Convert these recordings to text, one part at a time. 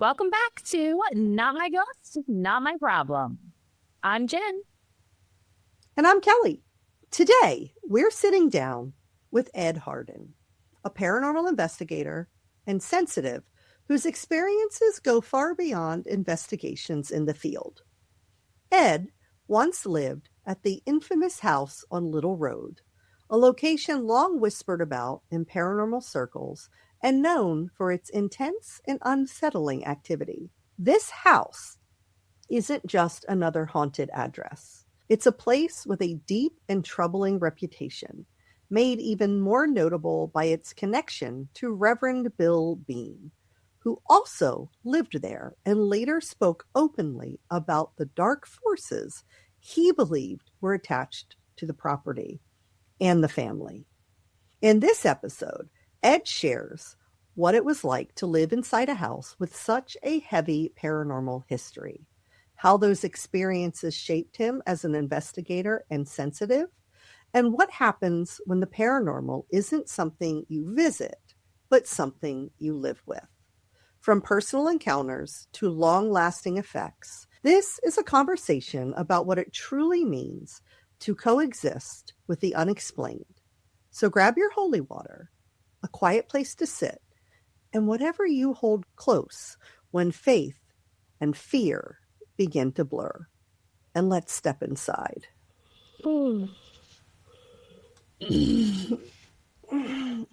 Welcome back to Not My Ghost, Not My Problem. I'm Jen. And I'm Kelly. Today, we're sitting down with Ed Hardin, a paranormal investigator and sensitive whose experiences go far beyond investigations in the field. Ed once lived at the infamous house on Little Road, a location long whispered about in paranormal circles and known for its intense and unsettling activity. This house isn't just another haunted address. It's a place with a deep and troubling reputation, made even more notable by its connection to Reverend Bill Bean, who also lived there and later spoke openly about the dark forces he believed were attached to the property and the family. In this episode, Ed shares what it was like to live inside a house with such a heavy paranormal history, how those experiences shaped him as an investigator and sensitive, and what happens when the paranormal isn't something you visit, but something you live with. From personal encounters to long-lasting effects, this is a conversation about what it truly means to coexist with the unexplained. So grab your holy water, a quiet place to sit, and whatever you hold close when faith and fear begin to blur. And let's step inside.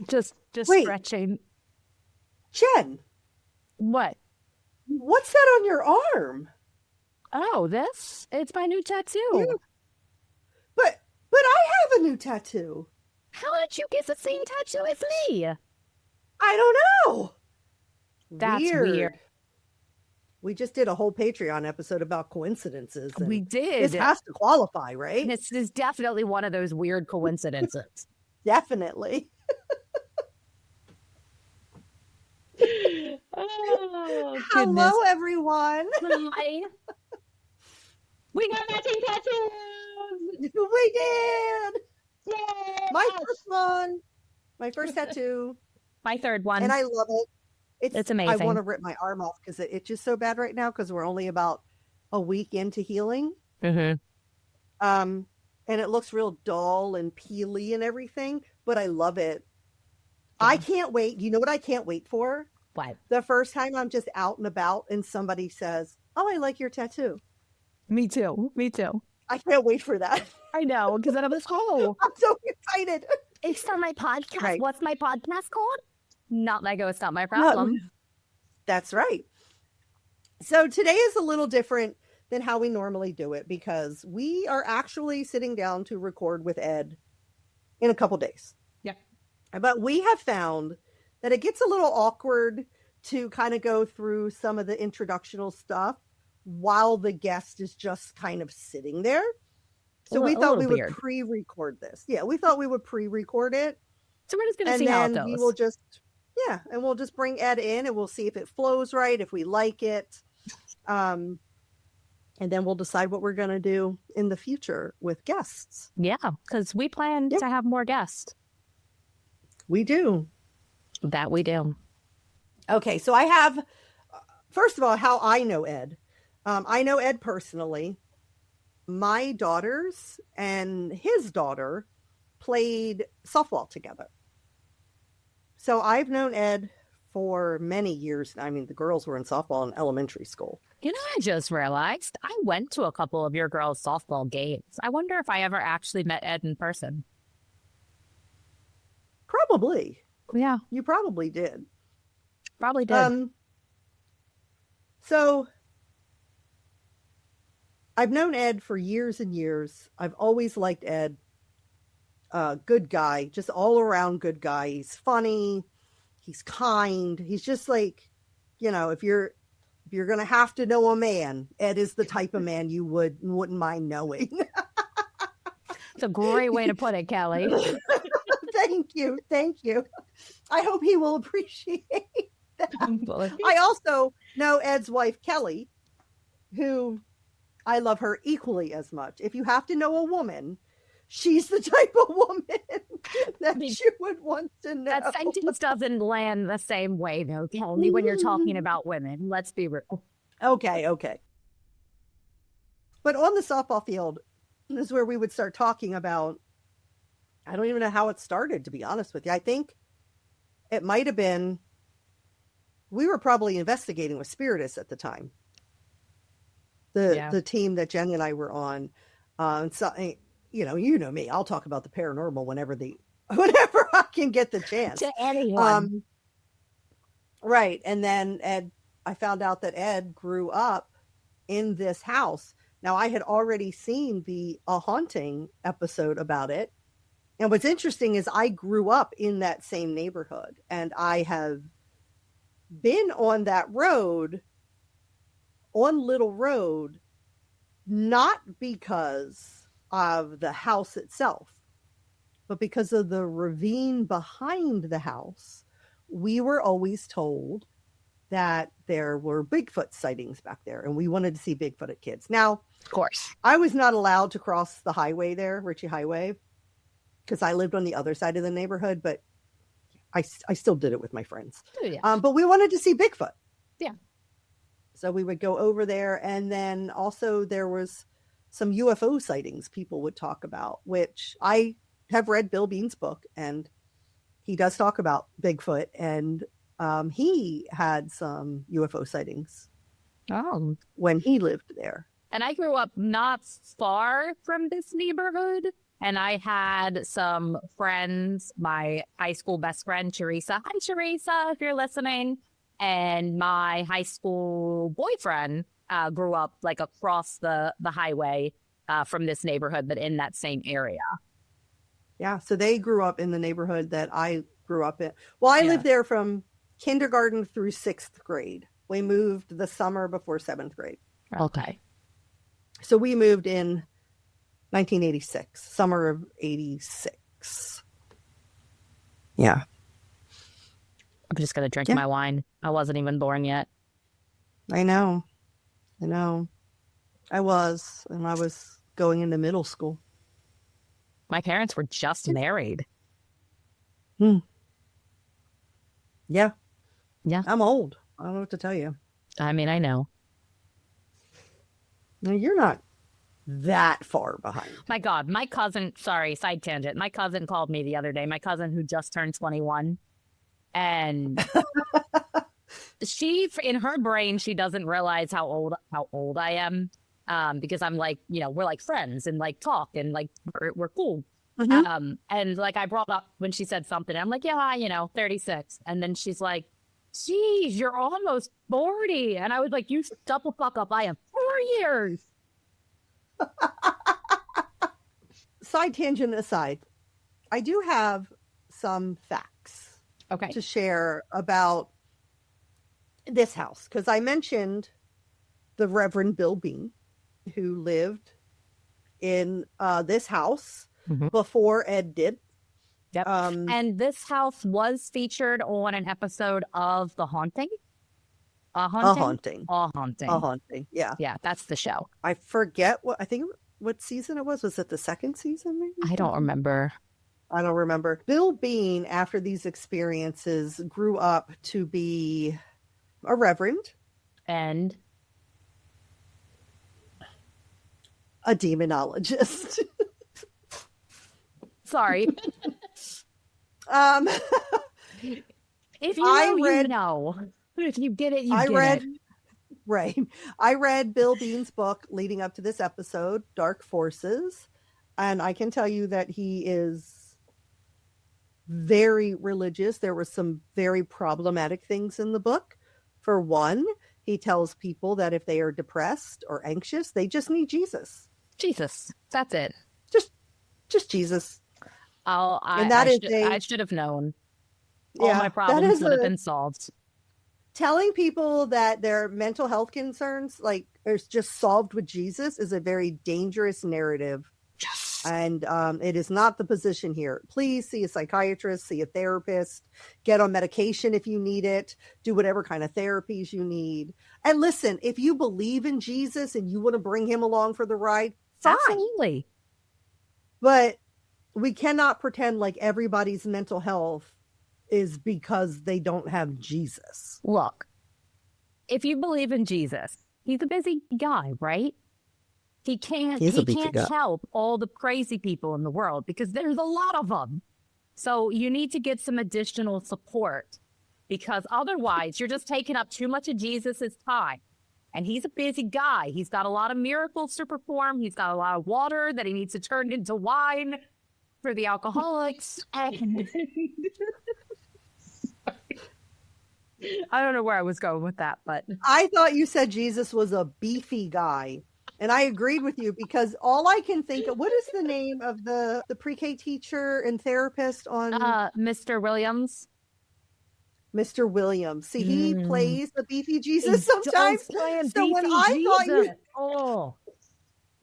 Just Wait. stretching. Jen, What? what's that on your arm? Oh, this? It's my new tattoo. Yeah. But I have a new tattoo. How did you get the same tattoo as me? I don't know. That's weird. We just did a whole Patreon episode about coincidences. We did. This has to qualify, right? This is definitely one of those weird coincidences. Definitely. Oh, Hello, everyone. Hi. We got matching tattoos. We did. Yay! My first one. My first tattoo. My third one. And I love it. It's amazing. I want to rip my arm off because it itches so bad right now because we're only about a week into healing. Mm-hmm. And it looks real dull and peely and everything, but I love it. Yeah. I can't wait. You know what I can't wait for? What? The first time I'm just out and about and somebody says, "Oh, I like your tattoo." Me too. I can't wait for that. I know, because then I'm like, oh. I'm so excited. It's on my podcast. Right. What's my podcast called? Not My Ghost, Not My Problem. That's right. So today is a little different than how we normally do it because we are actually sitting down to record with Ed in a couple days. Yeah. But we have found that it gets a little awkward to kind of go through some of the introductional stuff while the guest is just kind of sitting there. So we thought we would pre-record this. Yeah, we thought we would pre-record it. So we're just going to see how it goes. We will just, and we'll just bring Ed in and we'll see if it flows right, if we like it. And then we'll decide what we're going to do in the future with guests. Yeah, because we plan to have more guests. We do. That we do. Okay, so I have, first of all, how I know Ed. I know Ed personally. My daughters and his daughter played softball together. So I've known Ed for many years. I mean, the girls were in softball in elementary school. You know, I just realized I went to a couple of your girls' softball games. I wonder if I ever actually met Ed in person. Probably. Yeah. You probably did. Probably did. So I've known Ed for years and years. I've always liked Ed. Good guy, just all around good guy. He's funny. He's kind. He's just like, if you're going to have to know a man, Ed is the type of man you wouldn't mind knowing. It's a great way to put it, Kelly. Thank you. I hope he will appreciate that. I also know Ed's wife, Kelly, who I love her equally as much. If you have to know a woman, she's the type of woman that you would want to know. That sentence doesn't land the same way, though, Kelly, when you're talking about women. Let's be real. Okay. But on the softball field, this is where we would start talking about, I don't even know how it started, to be honest with you. I think it might have been, we were probably investigating with Spiritus at the time. The team that Jen and I were on. So, you know me, I'll talk about the paranormal whenever I can get the chance. To anyone. Right. And then I found out that Ed grew up in this house. Now, I had already seen the A Haunting episode about it. And what's interesting is I grew up in that same neighborhood, and I have been on that road, on Little Road, not because of the house itself, but because of the ravine behind the house. We were always told that there were Bigfoot sightings back there, and we wanted to see Bigfoot at kids. Now, Of course. I was not allowed to cross the highway there, Ritchie Highway, because I lived on the other side of the neighborhood, but I still did it with my friends. Oh, yeah. But we wanted to see Bigfoot. Yeah. So we would go over there, and then also there was some UFO sightings people would talk about, which I have read Bill Bean's book, and he does talk about Bigfoot, and he had some UFO sightings when he lived there. And I grew up not far from this neighborhood. And I had some friends, my high school best friend, Teresa. Hi, Teresa, if you're listening. And my high school boyfriend grew up like across the highway from this neighborhood, but in that same area. Yeah, so they grew up in the neighborhood that I grew up in. Well, I lived there from kindergarten through 6th grade. We moved the summer before 7th grade. Okay. So we moved in 1986, summer of 86. Yeah. I'm just going to drink my wine. I wasn't even born yet. I know. I was going into middle school. My parents were just married. Yeah. Yeah. I'm old. I don't know what to tell you. I mean, I know. No, you're not that far behind. My God, my cousin, sorry, side tangent. My cousin called me the other day, my cousin who just turned 21. And she, in her brain, she doesn't realize how old I am. Because I'm like, we're like friends and like talk and like we're cool. Mm-hmm. And like I brought up when she said something, I'm like, yeah, 36. And then she's like, geez, you're almost 40. And I was like, you shut the fuck up. I am 4 years. Side tangent aside, I do have some facts to share about this house, because I mentioned the Reverend Bill Bean, who lived in this house before Ed did. Yep. And this house was featured on an episode of The Haunting. A Haunting. Yeah. Yeah, that's the show. I forget what season it was. Was it the second season, maybe? I don't remember. Bill Bean, after these experiences, grew up to be a reverend. And a demonologist. Sorry. If you know, you know. If you get it, you get it. Right. I read Bill Bean's book leading up to this episode, Dark Forces, and I can tell you that he is very religious. There were some very problematic things in the book. For one, he tells people that if they are depressed or anxious, they just need Jesus. Jesus. That's it. Just Jesus. I should have known. All my problems would have been solved. Telling people that their mental health concerns are just solved with Jesus is a very dangerous narrative. Yes. And it is not the position here. Please see a psychiatrist, see a therapist, get on medication if you need it, do whatever kind of therapies you need. And listen, if you believe in Jesus and you want to bring him along for the ride, fine. Absolutely. But we cannot pretend like everybody's mental health is because they don't have Jesus. Look, if you believe in Jesus, he's a busy guy, right? He can't help all the crazy people in the world because there's a lot of them. So you need to get some additional support because otherwise you're just taking up too much of Jesus's time. And he's a busy guy. He's got a lot of miracles to perform. He's got a lot of water that he needs to turn into wine for the alcoholics. And I don't know where I was going with that, but I thought you said Jesus was a beefy guy. And I agreed with you because all I can think of, what is the name of the pre-K teacher and therapist on Mr. Williams? Mr. Williams. See, he plays the beefy Jesus sometimes. So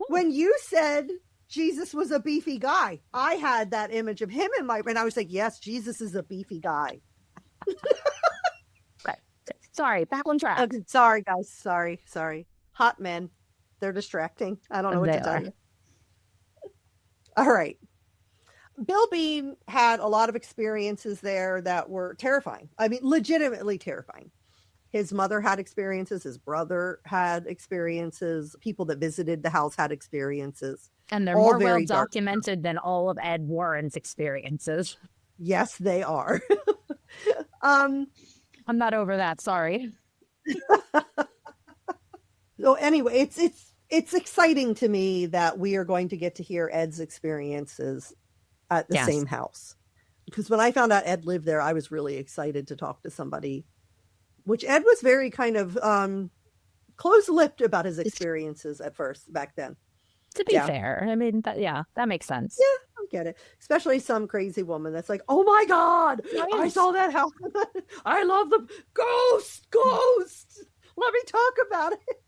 when you said Jesus was a beefy guy, I had that image of him in my brain. I was like, yes, Jesus is a beefy guy. Okay. Sorry, back on track. Okay, sorry, guys. Sorry. Hot men. They're distracting. I don't know what to tell you. All right. Bill Bean had a lot of experiences there that were terrifying. I mean, legitimately terrifying. His mother had experiences. His brother had experiences. People that visited the house had experiences. And they're more well documented than all of Ed Warren's experiences. Yes, they are. I'm not over that. Sorry. So anyway, it's exciting to me that we are going to get to hear Ed's experiences at the same house. Because when I found out Ed lived there, I was really excited to talk to somebody, which Ed was very kind of close-lipped about his experiences at first back then. To be fair, I mean, that makes sense. Yeah, I get it. Especially some crazy woman that's like, oh my God, I saw that house. I love the ghost. Let me talk about it.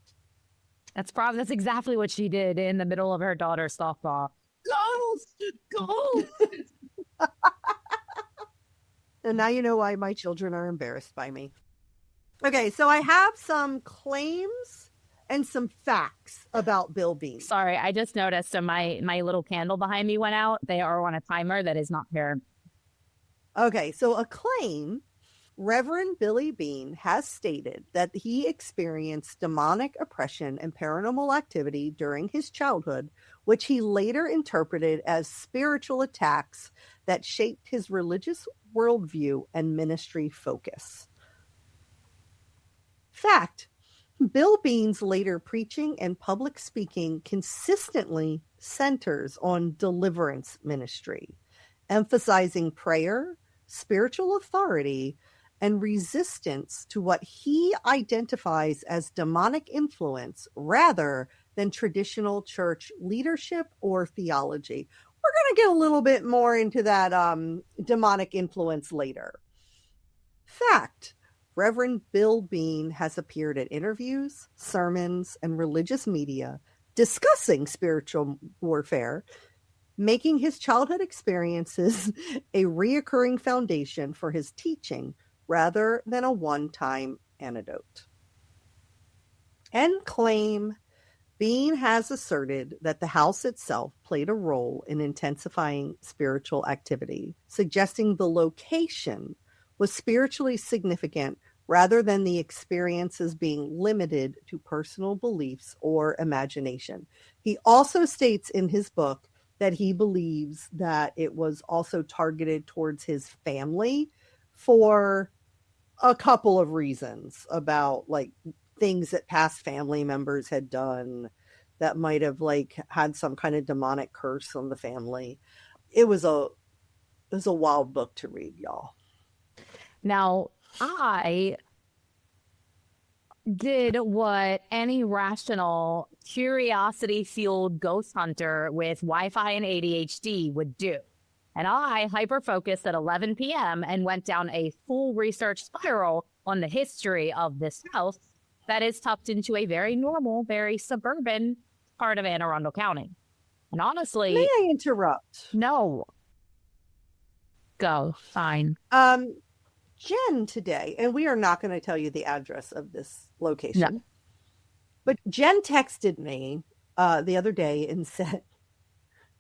That's exactly what she did in the middle of her daughter's softball. Ghost. And now you know why my children are embarrassed by me. Okay, so I have some claims and some facts about Bill Bean. Sorry, I just noticed my little candle behind me went out. They are on a timer that is not fair. Okay, so a claim, Reverend Billy Bean has stated that he experienced demonic oppression and paranormal activity during his childhood, which he later interpreted as spiritual attacks that shaped his religious worldview and ministry focus. Fact, Bill Bean's later preaching and public speaking consistently centers on deliverance ministry, emphasizing prayer, spiritual authority, and resistance to what he identifies as demonic influence rather than traditional church leadership or theology. We're going to get a little bit more into that demonic influence later. Fact, Reverend Bill Bean has appeared at interviews, sermons, and religious media discussing spiritual warfare, making his childhood experiences a reoccurring foundation for his teaching rather than a one-time anecdote. And claim, Bean has asserted that the house itself played a role in intensifying spiritual activity, suggesting the location was spiritually significant rather than the experiences being limited to personal beliefs or imagination. He also states in his book that he believes that it was also targeted towards his family for a couple of reasons about like things that past family members had done that might have like had some kind of demonic curse on the family. It was a wild book to read, y'all. Now, I did what any rational, curiosity-fueled ghost hunter with Wi-Fi and ADHD would do. And I hyper-focused at 11 p.m. and went down a full research spiral on the history of this house that is tucked into a very normal, very suburban part of Anne Arundel County. And honestly... May I interrupt? No. Go. Fine. Jen today, and we are not going to tell you the address of this location, no. But Jen texted me the other day and said,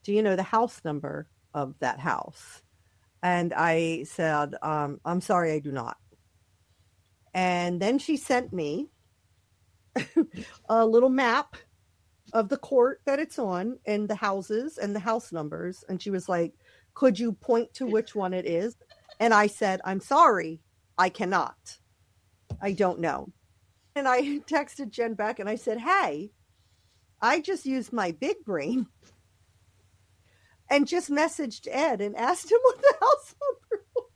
do you know the house number of that house? And I said, I'm sorry, I do not. And then she sent me a little map of the court that it's on and the houses and the house numbers. And she was like, could you point to which one it is? And I said, I'm sorry, I cannot. I don't know. And I texted Jen back and I said, hey, I just used my big brain and just messaged Ed and asked him what the house number was.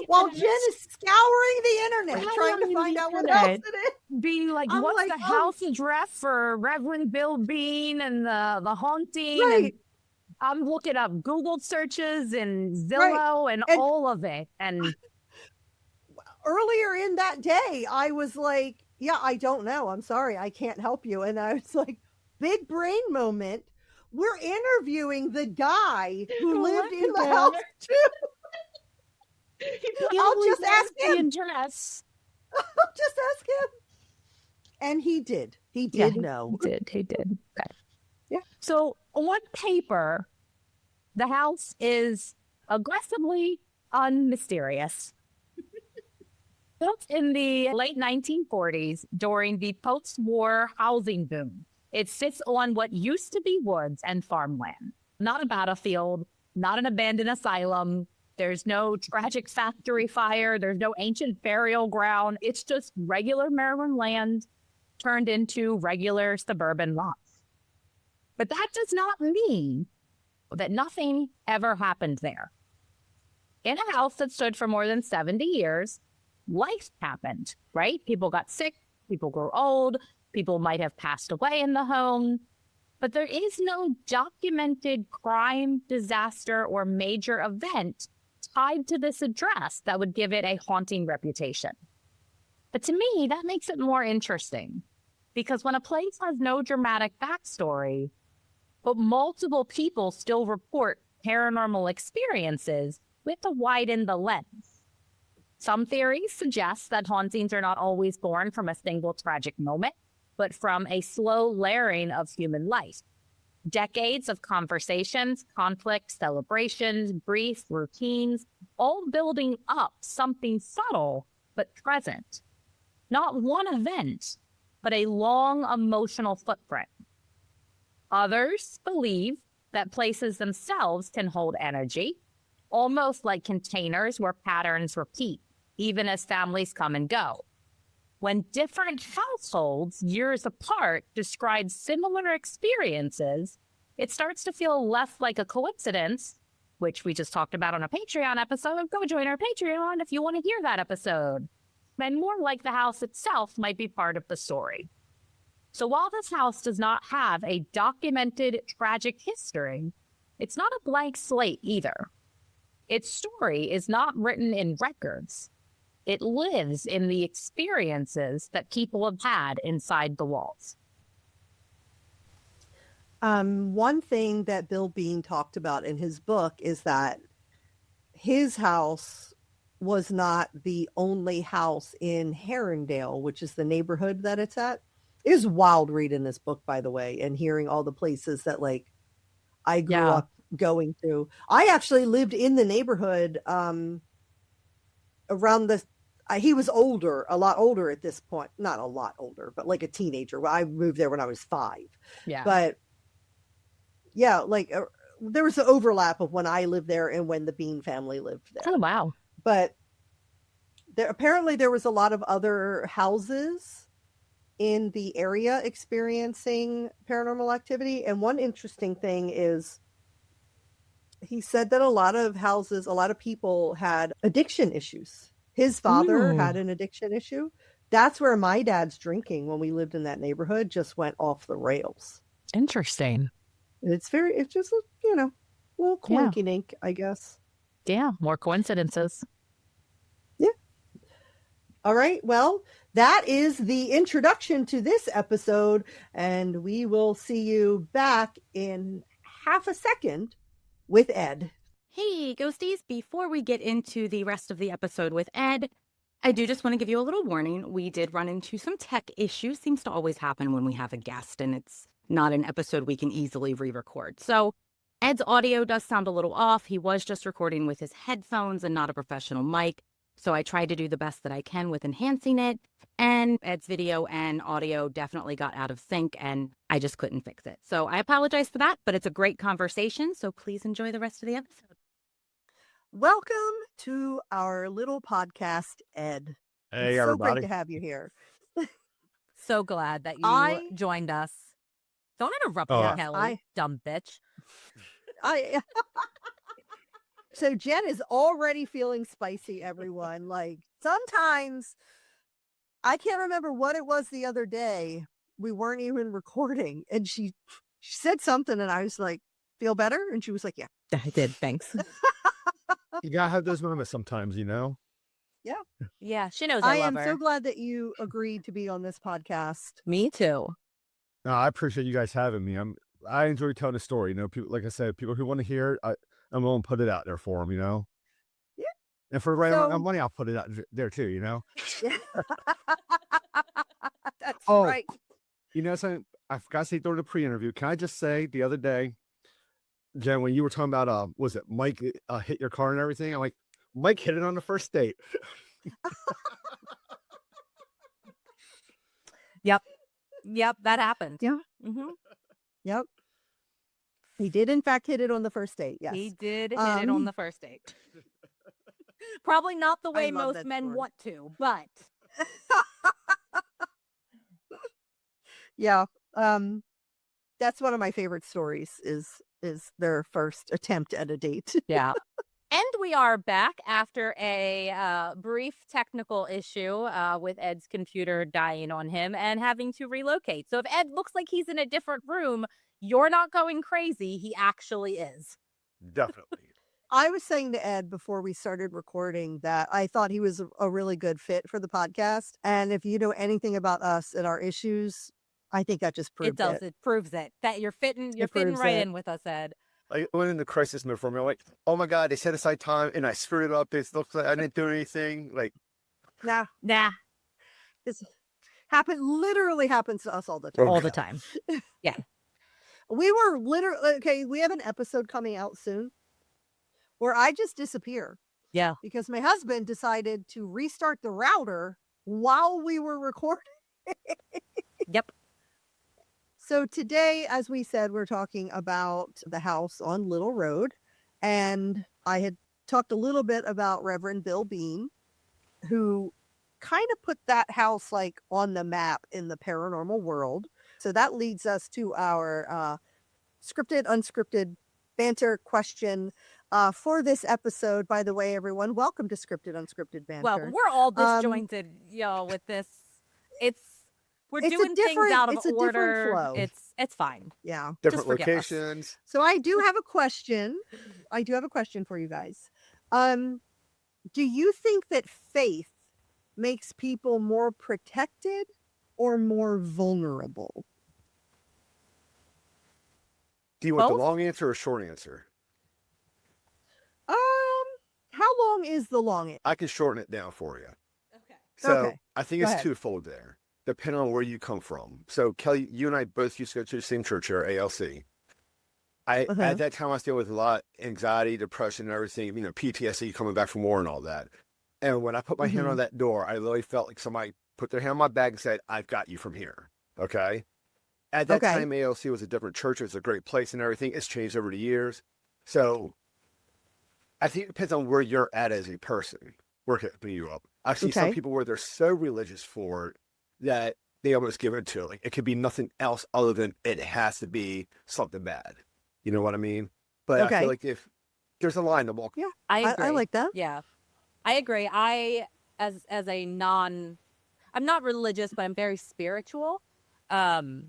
While Jen is scouring the internet trying to find out what house it is. Being like, I'm what's like, the house address for Reverend Bill Bean and the haunting? Right. And I'm looking up Google searches and Zillow and all of it. And earlier in that day, I was like, yeah, I don't know. I'm sorry. I can't help you. And I was like, big brain moment. We're interviewing the guy who lived in the house too. I'll just ask him. I'll just ask him. And he did. He did know. He did. Okay. Yeah. So on paper, the house is aggressively unmysterious. Built in the late 1940s during the post-war housing boom, it sits on what used to be woods and farmland. Not a battlefield, not an abandoned asylum. There's no tragic factory fire. There's no ancient burial ground. It's just regular Maryland land turned into regular suburban lots. But that does not mean that nothing ever happened there. In a house that stood for more than 70 years, life happened, right? People got sick, people grew old, people might have passed away in the home. But there is no documented crime, disaster, or major event tied to this address that would give it a haunting reputation. But to me, that makes it more interesting, because when a place has no dramatic backstory, but multiple people still report paranormal experiences, we have to widen the lens. Some theories suggest that hauntings are not always born from a single tragic moment, but from a slow layering of human life. Decades of conversations, conflict, celebrations, grief, routines, all building up something subtle but present. Not one event, but a long emotional footprint. Others believe that places themselves can hold energy, almost like containers where patterns repeat, even as families come and go. When different households, years apart, describe similar experiences, it starts to feel less like a coincidence, which we just talked about on a Patreon episode. Go join our Patreon if you want to hear that episode. And more like the house itself might be part of the story. So while this house does not have a documented tragic history, it's not a blank slate either. Its story is not written in records. It lives in the experiences that people have had inside the walls. One thing that Bill Bean talked about in his book is that his house was not the only house in Herondale, which is the neighborhood that it's at. It was wild reading this book, by the way, and hearing all the places that like I grew up going to. I actually lived in the neighborhood around the he was older, a lot older at this point. Not a lot older, but like a teenager. I moved there when I was 5. Yeah. But yeah, like there was an overlap of when I lived there and when the Bean family lived there. Oh, wow. But apparently there was a lot of other houses in the area experiencing paranormal activity. And one interesting thing is he said that a lot of houses, a lot of people had addiction issues. His father had an addiction issue. That's where my dad's drinking when we lived in that neighborhood just went off the rails. Interesting. It's just, you know, a little coinky dink, I guess. Yeah, more coincidences. Yeah. All right. Well, that is the introduction to this episode, and we will see you back in half a second with Ed. Hey, ghosties, before we get into the rest of the episode with Ed, I do just want to give you a little warning. We did run into some tech issues. Seems to always happen when we have a guest, and it's not an episode we can easily re-record. So Ed's audio does sound a little off. He was just recording with his headphones and not a professional mic. So I tried to do the best that I can with enhancing it. And Ed's video and audio definitely got out of sync, and I just couldn't fix it. So I apologize for that, but it's a great conversation. So please enjoy the rest of the episode. Welcome to our little podcast, Ed. Hey, It's so everybody. great to have you here. So glad that you I- joined us. Don't interrupt Oh, me, Kelly, dumb bitch. I So Jen is already feeling spicy, everyone. Like, sometimes I can't remember what it was the other day. We weren't even recording, and she said something, and I was like, "Feel better?" And she was like, "Yeah." I did, thanks. You gotta have those moments sometimes, you know? Yeah, she knows I I am love so her. glad that you agreed to be on this podcast. Me too. No, I appreciate you guys having me. I enjoy telling the story. You know, people, like I said, people who want to hear it, I'm willing to put it out there for them, you know? Yeah. And for the right amount So- of money, I'll put it out there too, you know? That's Oh. right. You know something? I forgot to say during the pre-interview. Can I just say the other day, Jen, when you were talking about, was it Mike hit your car and everything? I'm like, Mike hit it on the first date. Yep, that happened. Yeah. hmm Yep. He did, in fact, hit it on the first date. Yes. He did hit it on the first date. Probably not the way love most that men story. want to, but Yeah. That's one of my favorite stories is their first attempt at a date. yeah. And we are back after a brief technical issue with Ed's computer dying on him and having to relocate. So if Ed looks like he's in a different room, you're not going crazy. He actually is. Definitely. I was saying to Ed before we started recording that I thought he was a really good fit for the podcast. And if you know anything about us and our issues, I think that just proved It does. It proves it that you're fitting proves right it. in with us, Ed. I went into crisis mode for me. I'm like, oh my God, they set aside time and I screwed it up. It looks like I didn't do anything. Like, Nah, Nah, this literally happens to us all the time. Oh, all the God. time. We were literally, okay, we have an episode coming out soon where I just disappear Yeah. because my husband decided to restart the router while we were recording. Yep. So today, as we said, we're talking about the house on Little Road. And I had talked a little bit about Reverend Bill Bean, who kind of put that house like on the map in the paranormal world. So that leads us to our scripted, unscripted banter question for this episode. By the way, everyone, welcome to Scripted, Unscripted Banter. Well, we're all disjointed, y'all, with this. We're It's a doing things different- out of it's a different order. flow. It's fine. Yeah. different forgive us. locations. So I do have a question. I do have a question for you guys. Do you think that faith makes people more protected or more vulnerable? Do you want Both? the long answer or short answer? How long is the long end? I can shorten it down for you. Okay. So Okay. I think Go it's ahead. twofold there, depending on where you come from. So Kelly, you and I both used to go to the same church here, ALC. Uh-huh. At that time I was dealing with a lot of anxiety, depression, and everything, you know, PTSD coming back from war and all that. And when I put my hand on that door, I literally felt like somebody put their hand on my back and said, I've got you from here. Okay. At that Okay. time, ALC was a different church. It was a great place and everything. It's changed over the years. So I think it depends on where you're at as a person, where it can you up. I see some Okay. people where they're so religious for it that they almost give it to it. Like it could be nothing else other than it has to be something bad. You know what I mean? But I Okay. feel like if there's a line to walk. Yeah. I agree. I like that. Yeah, I agree. As a I'm not religious, but I'm very spiritual. And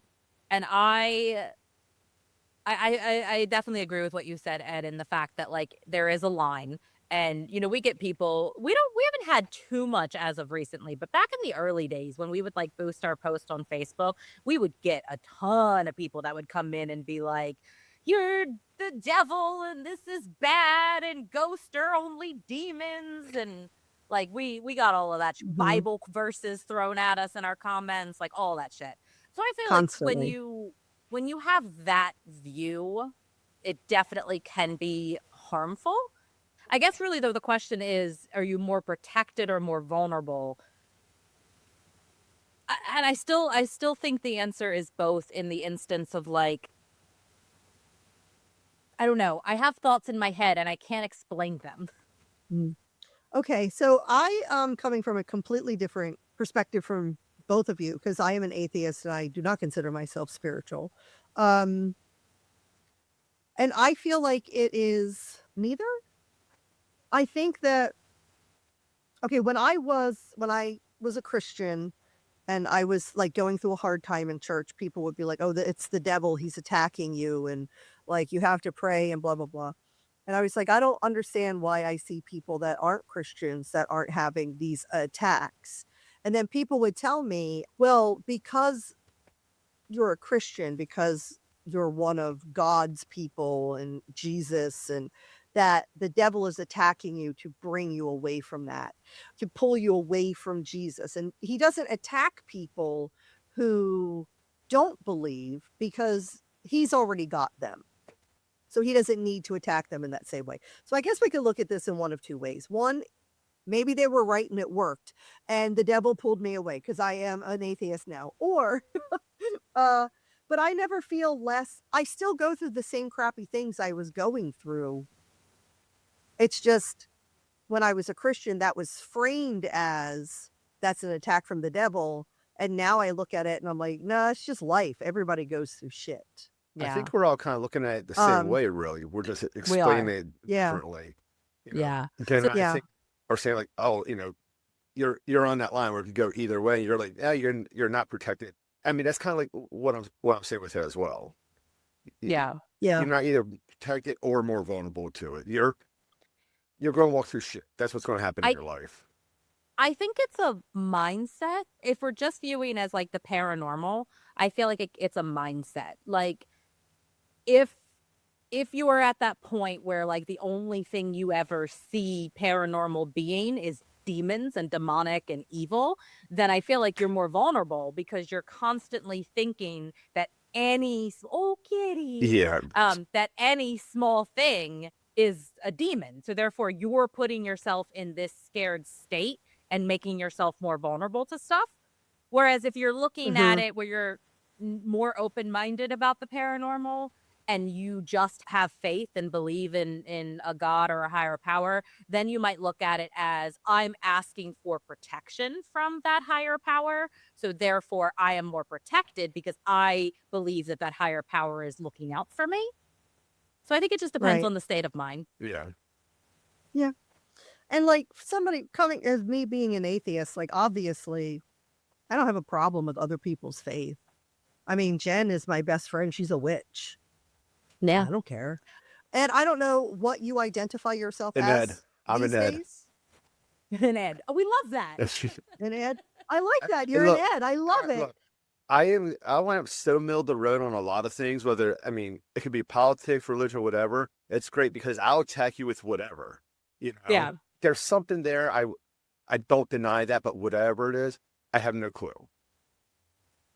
I definitely agree with what you said, Ed, in the fact that like there is a line, and you know we get people. We haven't had too much as of recently, but back in the early days when we would like boost our post on Facebook, we would get a ton of people that would come in and be like, "You're the devil, and this is bad, and ghosts are only demons," and like we got all of that Bible verses thrown at us in our comments, like all that shit. So I feel like when Constantly. you when you have that view, it definitely can be harmful. I guess really though the question is, are you more protected or more vulnerable? And I still think the answer is both in the instance of like, I don't know. I have thoughts in my head and I can't explain them. Mm. Okay, so I am coming from a completely different perspective from both of you because I am an atheist and I do not consider myself spiritual. Um, and I feel like it is neither. I think that okay, when I was a Christian and I was like going through a hard time in church, people would be like, "Oh, it's the devil, he's attacking you and like you have to pray and blah blah blah." And I was like, I don't understand why I see people that aren't Christians that aren't having these attacks. And then people would tell me, well, because you're a Christian, because you're one of God's people and Jesus, and that the devil is attacking you to bring you away from that, to pull you away from Jesus. And he doesn't attack people who don't believe because he's already got them. So he doesn't need to attack them in that same way. So I guess we could look at this in one of two ways. One, maybe they were right and it worked, and the devil pulled me away because I am an atheist now. Or, but I never feel less. I still go through the same crappy things I was going through. It's just when I was a Christian, that was framed as that's an attack from the devil. And now I look at it and I'm like, no, it's just life. Everybody goes through shit. I think we're all kind of looking at it the same way, really. We're just explaining it Yeah. differently. You know? Yeah. Again, So- I yeah. think, or saying like, oh, you know, you're on that line where it could go either way. You're like, yeah, you're not protected. I mean, that's kind of like what I'm saying with it as well. Yeah. Yeah. You're not either protected or more vulnerable to it. You're going to walk through shit. That's what's going to happen in your life. I think it's a mindset. If we're just viewing as like the paranormal, I feel like it's a mindset. Like if you are at that point where like the only thing you ever see paranormal being is demons and demonic and evil, then I feel like you're more vulnerable because you're constantly thinking that any Yeah. that any small thing is a demon. So therefore you're putting yourself in this scared state and making yourself more vulnerable to stuff. Whereas if you're looking at it where you're more open-minded about the paranormal and you just have faith and believe in a God or a higher power, then you might look at it as I'm asking for protection from that higher power. So therefore I am more protected because I believe that that higher power is looking out for me. So I think it just depends Right. on the state of mind. Yeah. Yeah. And like somebody coming as me being an atheist, like obviously I don't have a problem with other people's faith. I mean, Jen is my best friend. She's a witch. Yeah. I don't care. And I don't know what you identify yourself An as Ed. I'm these an Ed. days. An Ed. Oh, we love that. An Ed. I like that. You're look, an Ed. I love it. Look, I went so middle of the road on a lot of things, whether, I mean, it could be politics, religion, whatever. It's great because I'll attack you with whatever, you know? Yeah. There's something there. I don't deny that, but whatever it is, I have no clue.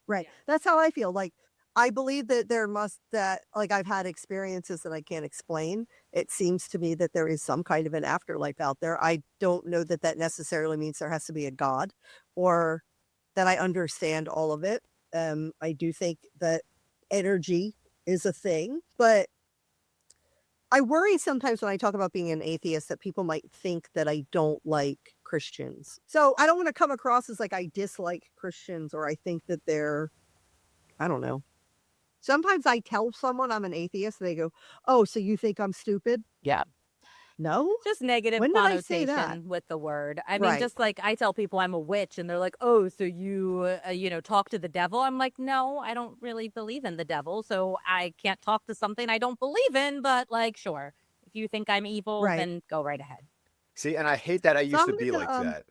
Right. That's how I feel. Like I believe that like I've had experiences that I can't explain. It seems to me that there is some kind of an afterlife out there. I don't know that that necessarily means there has to be a God or that I understand all of it. I do think that energy is a thing, but I worry sometimes when I talk about being an atheist that people might think that I don't like Christians. So I don't want to come across as like I dislike Christians or I think that I don't know. Sometimes I tell someone I'm an atheist and they go, "Oh, so you think I'm stupid?" Yeah. No? Just negative When did I say that? connotation with the word. I mean, Right. just like I tell people I'm a witch and they're like, oh, so you, talk to the devil. I'm like, no, I don't really believe in the devil. So I can't talk to something I don't believe in, but like, sure. If you think I'm evil, Right. then go right ahead. See, and I hate that I used to I'm be gonna, like that,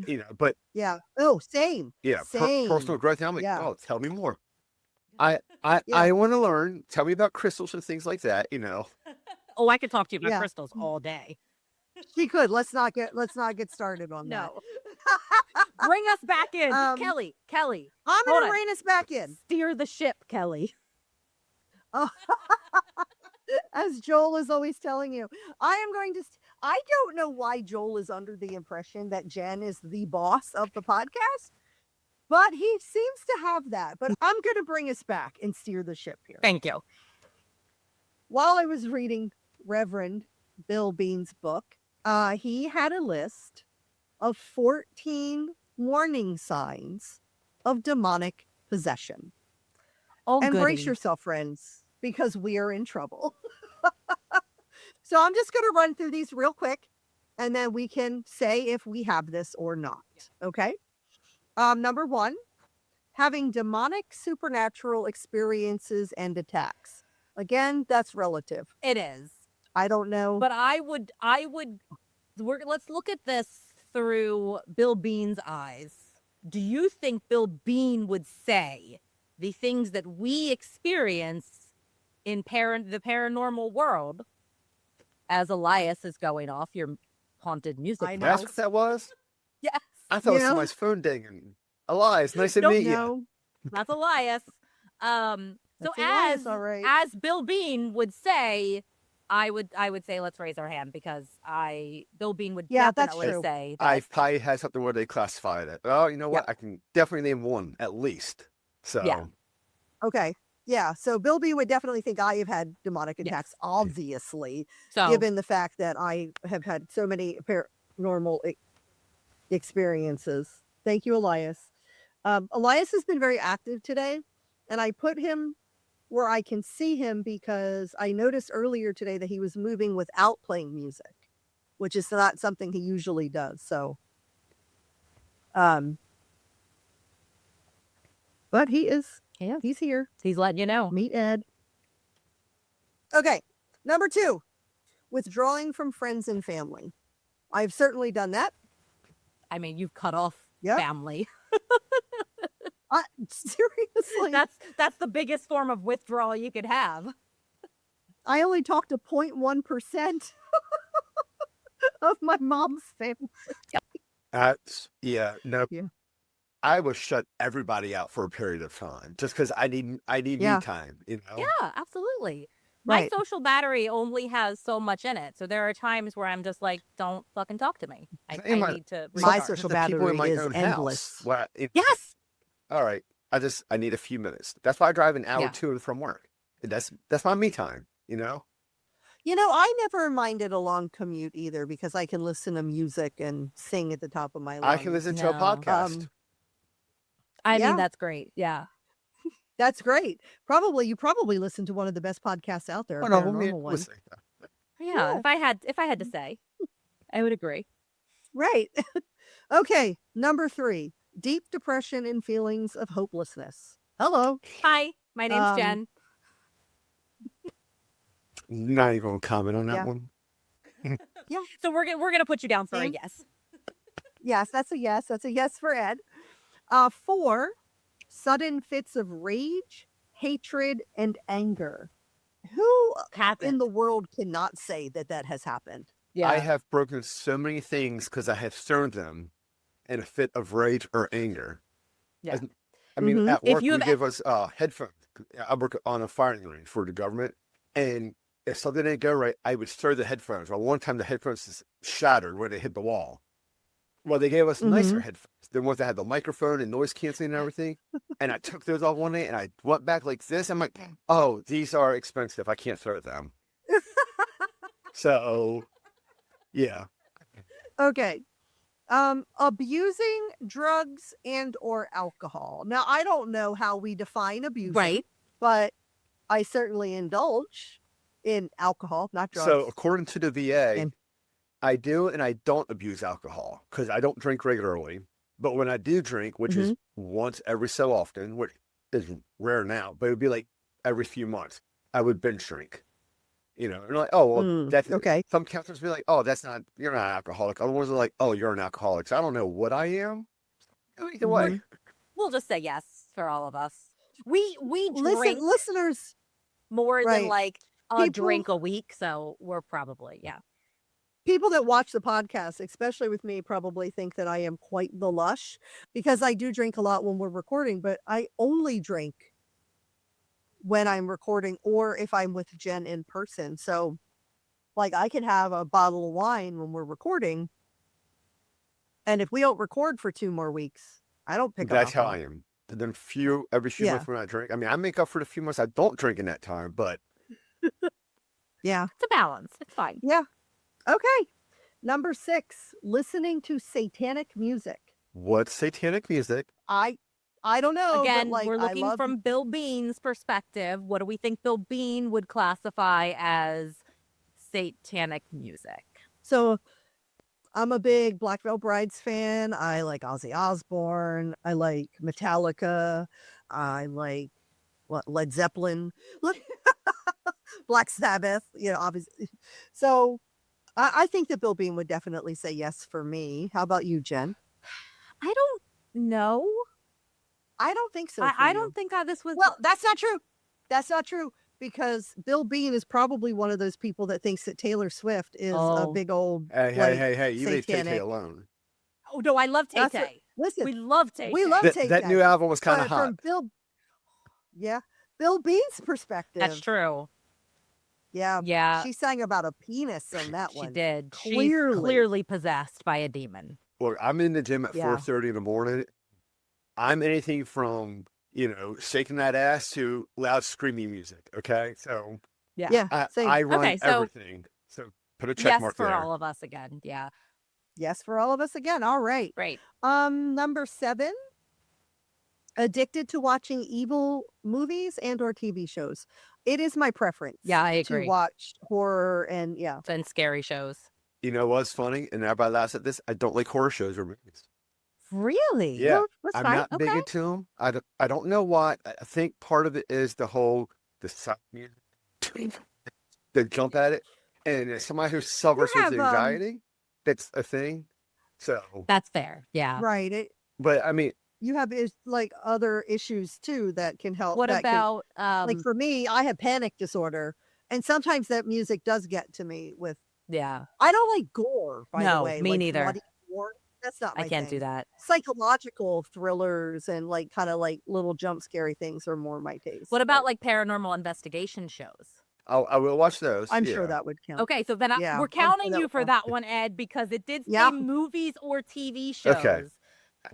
you know, but Yeah. Oh, same. yeah, Same. personal growth. Now I'm like, Yeah. oh, tell me more. Yeah. I want to learn. Tell me about crystals and things like that, you know. Oh, I could talk to you about Yeah. crystals all day. She could. Let's not get started on No. that. Bring us back in. Um, Kelly. I'm Hold going on. to rein us back in. Steer the ship, Kelly. Oh, as Joel is always telling you, I am going to. I don't know why Joel is under the impression that Jen is the boss of the podcast, but he seems to have that. But I'm going to bring us back and steer the ship here. Thank you. While I was reading Reverend Bill Bean's book, he had a list of 14 warning signs of demonic possession. Oh, And brace goody. yourself, friends, because we are in trouble. So I'm just going to run through these real quick, and then we can say if we have this or not. Okay. Number 1, having demonic supernatural experiences and attacks. Again, that's relative. It is. I don't know. But let's look at this through Bill Bean's eyes. Do you think Bill Bean would say the things that we experience in the paranormal world, as Elias is going off your haunted music? I know. That's what that was? Yes. I thought it was You know? somebody's phone dinging. Elias, nice to Don't meet you. No. That's Elias. So That's Elias, all right. as Bill Bean would say, I would say let's raise our hand, because Bill Bean would Yeah, that's definitely true. say that. I probably had something where they classified it. Oh, you know what? Yeah. I can definitely name one at least. So Yeah. Okay. Yeah. So Bill B would definitely think I have had demonic Yes. attacks, obviously, So given the fact that I have had so many paranormal experiences. Thank you, Elias. Elias has been very active today, and I put him where I can see him because I noticed earlier today that he was moving without playing music, which is not something he usually does. So, but he is. Yeah. He's here. he's letting you know. Meet Ed. Okay. Number 2, withdrawing from friends and family. I've certainly done that. I mean, you've cut off Yep. family. Seriously. That's the biggest form of withdrawal you could have. I only talked to 0.1% of my mom's family. that's no. Yeah. I would shut everybody out for a period of time just because I need Yeah. me time. You know. Yeah, absolutely. My Right. social battery only has so much in it. So there are times where I'm just like, don't fucking talk to me. I Same, need to My recharge. social The people in battery my is own endless. house. Well, Yes. all right. I need a few minutes. That's why I drive an hour Yeah. to and from work. That's my me time. You know. You know, I never minded a long commute either because I can listen to music and sing at the top of my lungs. I can listen to a No. podcast. I Yeah. mean, that's great. Yeah. That's great. You probably listen to one of the best podcasts out there, a One of paranormal them, one. listen. Yeah. Yeah. If I had to say, I would agree. Right. Okay. Number 3, deep depression and feelings of hopelessness. Hello. Hi, my name's Jen. Not even gonna comment on that Yeah. one. So we're gonna put you down for a And- yes. Yes, that's a yes. That's a yes for Ed. 4, sudden fits of rage, hatred, and anger. Who Happened. in the world cannot say that that has happened? Yeah. I have broken so many things because I have stirred them in a fit of rage or anger. Yeah. I mean, Mhm. at If work, you we have- give us headphones. I work on a firing range for the government. And if something didn't go right, I would stir the headphones. Well, one time the headphones just shattered when they hit the wall. Well, they gave us nicer headphones. The ones that had the microphone and noise canceling and everything. And I took those off one day and I went back like this. I'm like, oh, these are expensive. I can't throw them. So, yeah. Okay. Abusing drugs and or alcohol. Now, I don't know how we define abusing, Right. but I certainly indulge in alcohol, not drugs. So, according to the VA, And- I do and I don't abuse alcohol because I don't drink regularly. But when I do drink, which is once every so often, which is rare now, but it would be like every few months, I would binge drink. You know, and like, oh, well, that's okay. Some counselors be like, oh, you're not an alcoholic. Other ones are like, oh, you're an alcoholic. So I don't know what I am. Either way. We'll just say yes for all of us. We Listen, drink listeners, more right. than like a People- drink a week, so we're probably people that watch the podcast, especially with me, probably think that I am quite the lush because I do drink a lot when we're recording, but I only drink when I'm recording or if I'm with Jen in person. So, like, I can have a bottle of wine when we're recording. And if we don't record for 2 more weeks, I don't pick up That's how alcohol. I am. And then every few Yeah. months when I drink, I mean, I make up for the few months I don't drink in that time, but Yeah. It's a balance. It's fine. Yeah. Okay. Number 6, listening to satanic music. what's satanic music? I don't know. Again, but, like, we're I looking love from Bill Bean's perspective. What do we think Bill Bean would classify as satanic music? So I'm a big Black Veil Brides fan. I like Ozzy Osbourne. I like Metallica. I like Led Zeppelin, Black Sabbath. You know, obviously. So I think that Bill Bean would definitely say yes for me. How about you, Jen? I don't know. I don't think so. I don't think this was. Well, that's not true. That's not true because Bill Bean is probably one of those people that thinks that Taylor Swift is a Oh. big old. Hey, like, hey, you leave Tay satanic. alone. Oh no, I love Tay That's what- Tay. Listen, We love Tay. we love Tay That Tay. new album was kind of But hot. from Bill Bean's perspective. That's true. Yeah. Yeah, She sang about a penis on that she one. did. Clearly. She's clearly possessed by a demon. Look, I'm in the gym at Yeah. 4:30 in the morning. I'm anything from, shaking that ass to loud screaming music. Okay. So Yeah. Same. I run Okay, so- everything. So put a check Yes, mark for there. all of us again. Yeah, Yes, for all of us again. All right. great. Number 7, addicted to watching evil movies and or TV shows. It is my preference. Yeah, I to agree. watch horror and And scary shows. You know what's funny? And everybody laughs at this. I don't like horror shows or movies. Really? Yeah, Well, that's I'm fine. not big Okay. into them. I don't know why. I think part of it is the sound music, the jump at it, and as somebody who suffers with have, anxiety, that's a thing. So, That's fair. Yeah. Right. but I mean, You have like other issues too that can help. What that can- about like for me, I have panic disorder, and sometimes that music does get to me. With yeah, I don't like gore. By No, the way, me like neither. bloody gore. That's not my I can't thing. do that. Psychological thrillers and like kind of like little jump scary things are more my taste. What about but like paranormal investigation shows? I will watch those. I'm yeah. sure that would count. Okay, so then Yeah, we're I'm sure counting that you would for count. that one, Ed, because it did say Yeah. movies or TV shows. Okay.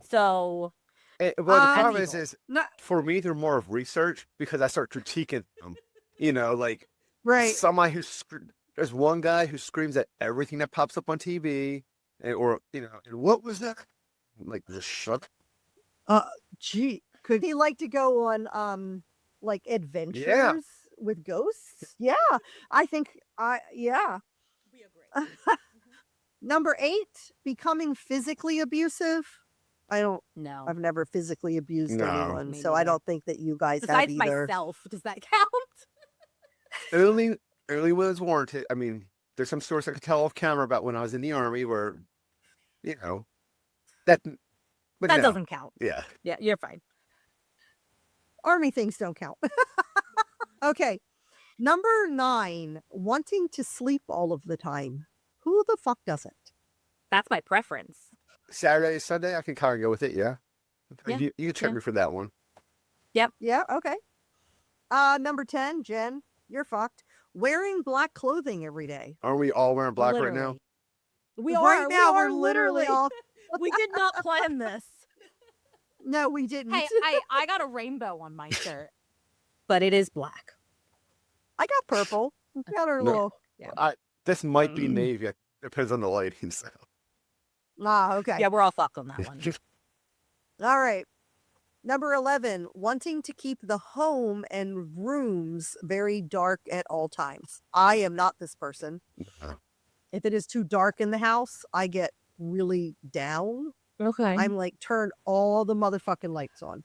So Well, the That's problem evil. is Not for me, they're more of research because I start critiquing them. Like right. somebody there's one guy who screams at everything that pops up on TV, and what was that? I'm like, just shut. Gee, could he like to go on like adventures with ghosts? Yeah, I think yeah. we agree. Number 8, becoming physically abusive. I've No. never physically abused No. anyone, Me so I neither. don't think that you guys Besides have either. myself, does that count? Only when it's warranted. I mean, there's some stories I could tell off camera about when I was in the army where, that. But That no. doesn't count. Yeah. Yeah, you're fine. Army things don't count. Okay. Number 9, wanting to sleep all of the time. Who the fuck doesn't? That's my preference. Saturday, Sunday, I can kind of go with it. Yeah. Yeah, You can check yeah. me for that one. Yeah, okay. Number 10, Jen, you're fucked. Wearing black clothing every day. Aren't we all wearing black right now? Literally. We Right are. now, we we're are literally all. We did not plan this. No, we didn't. Hey, I got a rainbow on my shirt, but it is black. I got purple. We got our No. little. This might be navy. It depends on the lighting. So. Okay. Yeah, we're all fucked on that one. All right. Number 11, wanting to keep the home and rooms very dark at all times. I am not this person. No. If it is too dark in the house, I get really down. Okay. I'm like, turn all the motherfucking lights on.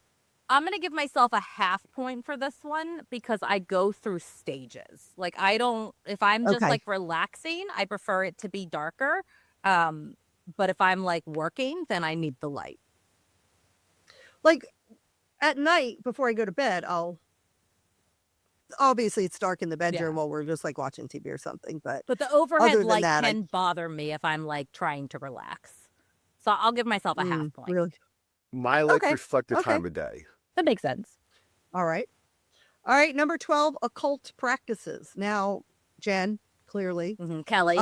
I'm going to give myself a half point for this one because I go through stages. Like if I'm just Okay. like relaxing, I prefer it to be darker. But if I'm like working, then I need the light. Like at night before I go to bed, obviously it's dark in the bedroom Yeah. while we're just like watching TV or something. But But the overhead than light that, can bother me if I'm like trying to relax. So I'll give myself a half point. really, My lights Okay, reflect the okay. time of day. That makes sense. all right. All right, number 12, occult practices. Now, Jen, clearly, Kelly.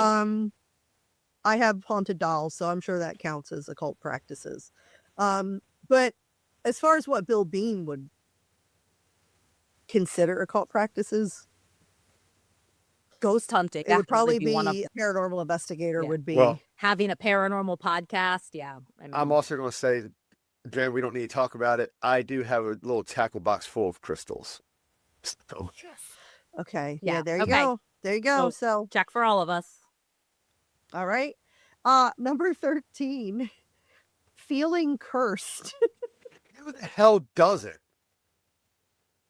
I have haunted dolls, so I'm sure that counts as occult practices. But as far as what Bill Bean would consider occult practices, Ghost hunting. it would probably be one of a paranormal investigator Yeah. would be. Well, having a paranormal podcast. Yeah. I mean, I'm also going to say, Jen, we don't need to talk about it. I do have a little tackle box full of crystals. So, Okay. Yeah, Yeah, there you okay. go. There you go. So- So, check for all of us. all right. Number 13, feeling cursed. who the hell does it?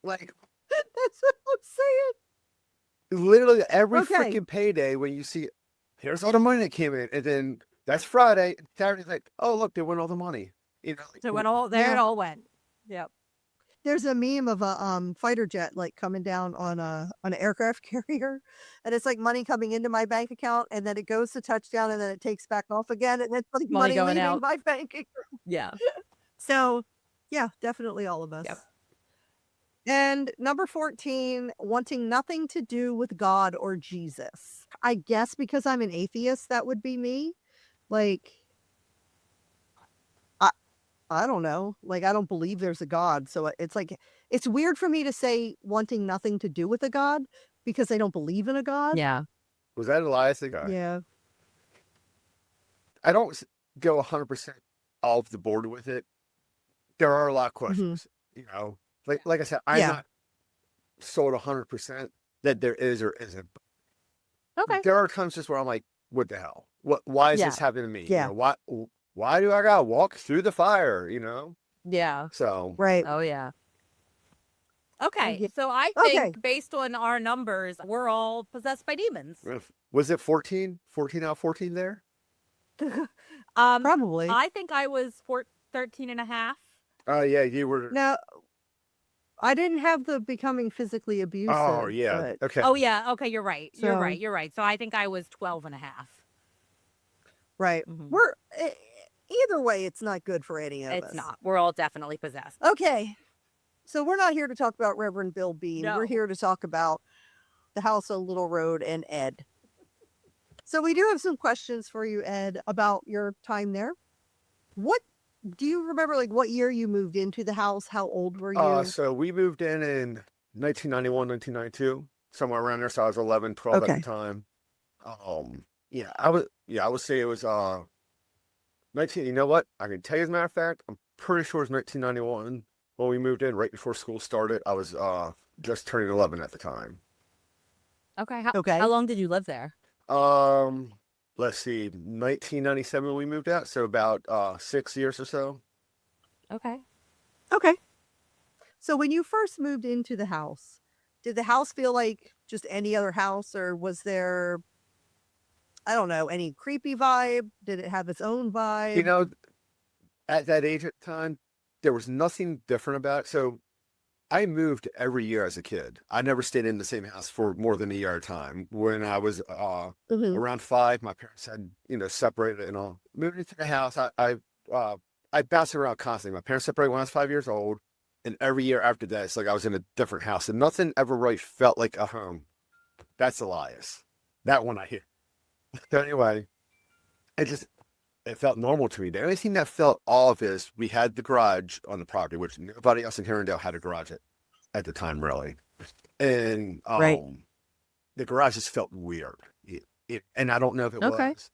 Like, That's what I'm saying. literally every Okay. freaking payday when you see, here's all the money that came in, and then that's Friday, and Saturday's like, oh, look, they won all the money. You know, like, So when all there, Yeah. it all went. Yep. There's a meme of a fighter jet like coming down on an aircraft carrier, and it's like money coming into my bank account, and then it goes to touchdown, and then it takes back off again, and it's like Money money going leaving out. my bank account. Yeah. So, yeah, definitely all of us. Yep. And number 14, wanting nothing to do with God or Jesus. I guess because I'm an atheist, that would be me. Like, I don't know. Like, I don't believe there's a God. So it's like, it's weird for me to say wanting nothing to do with a God because I don't believe in a God. Yeah. was that Elias the guy? Yeah. I don't go 100% off the board with it. There are a lot of questions, you know. Like I said, I'm Yeah. not sold 100% that there is or isn't. Okay. There are times just where I'm like, what the hell? Why is Yeah. this happening to me? Yeah. You know, why do I gotta walk through the fire? You know? Yeah. So Right. Oh yeah. Okay. Yeah. So I Okay. think based on our numbers, we're all possessed by demons. was it 14? 14 out of 14 there? Probably. I think I was 13 and a half. Oh yeah, you were. Now, I didn't have the becoming physically abusive. Oh yeah. but- Okay. Oh yeah. Okay. You're right. You're So- right. You're right. So I think I was 12 and a half. Right. Mhm. We're either way, it's not good for any of us. It's not. We're all definitely possessed. Okay. So we're not here to talk about Reverend Bill Bean. No. We're here to talk about the House on Little Road and Ed. So we do have some questions for you, Ed, about your time there. What do you remember, like what year you moved into the house? How old were you? So we moved in 1991, 1992, somewhere around there. So I was 11, 12 at Okay. the time. I would say it was 19. You know what? I can tell you as a matter of fact, I'm pretty sure it was 1991 when we moved in, right before school started. I was just turning 11 at the time. Okay. Okay. How long did you live there? Let's see, 1997 when we moved out, so about 6 years or so. Okay. Okay. So when you first moved into the house, did the house feel like just any other house, or was there, I don't know, any creepy vibe? Did it have its own vibe? You know, at that age at the time, there was nothing different about it. So I moved every year as a kid. I never stayed in the same house for more than a year at a time. When I was Mhm. around 5, my parents had, separated and all. Moved into the house, I bounced around constantly. My parents separated when I was 5 years old, and every year after that, it's like I was in a different house, and nothing ever really felt like a home. That's Elias. That one I hear. So anyway, it felt normal to me. The only thing that felt off is we had the garage on the property, which nobody else in Herondale had a garage at the time, really. And Right. the garage just felt weird. And I don't know if it Okay. was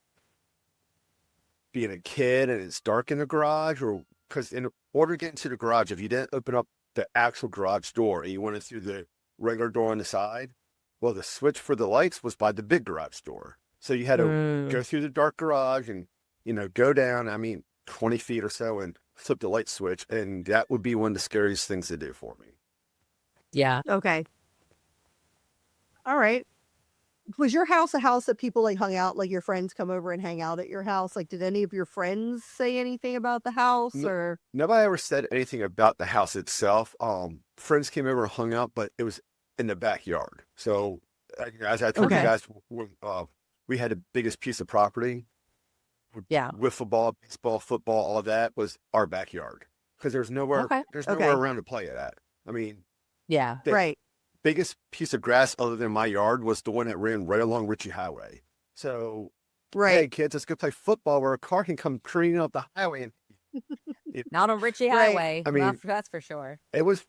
being a kid and it's dark in the garage, or because in order to get into the garage, if you didn't open up the actual garage door and you went in through the regular door on the side, well, the switch for the lights was by the big garage door. So you had to go through the dark garage and go down, 20 feet or so and flip the light switch. And that would be one of the scariest things to do for me. Yeah. Okay. All right. Was your house a house that people like hung out, like your friends come over and hang out at your house? Like, did any of your friends say anything about the house No. or? Nobody ever said anything about the house itself. Friends came over and hung out, but it was in the backyard. So as I told you Okay. guys, we had the biggest piece of property. Yeah. Wiffle ball, baseball, football, all of that was our backyard. Because there's nowhere Okay. there's Okay. nowhere around to play it at. Yeah. They- Right. biggest piece of grass other than my yard was the one that ran right along Ritchie Highway. So, Right. hey, kids, let's go play football where a car can come careening up the highway. And Not on Ritchie Right. Highway. I mean- that's for sure. it was,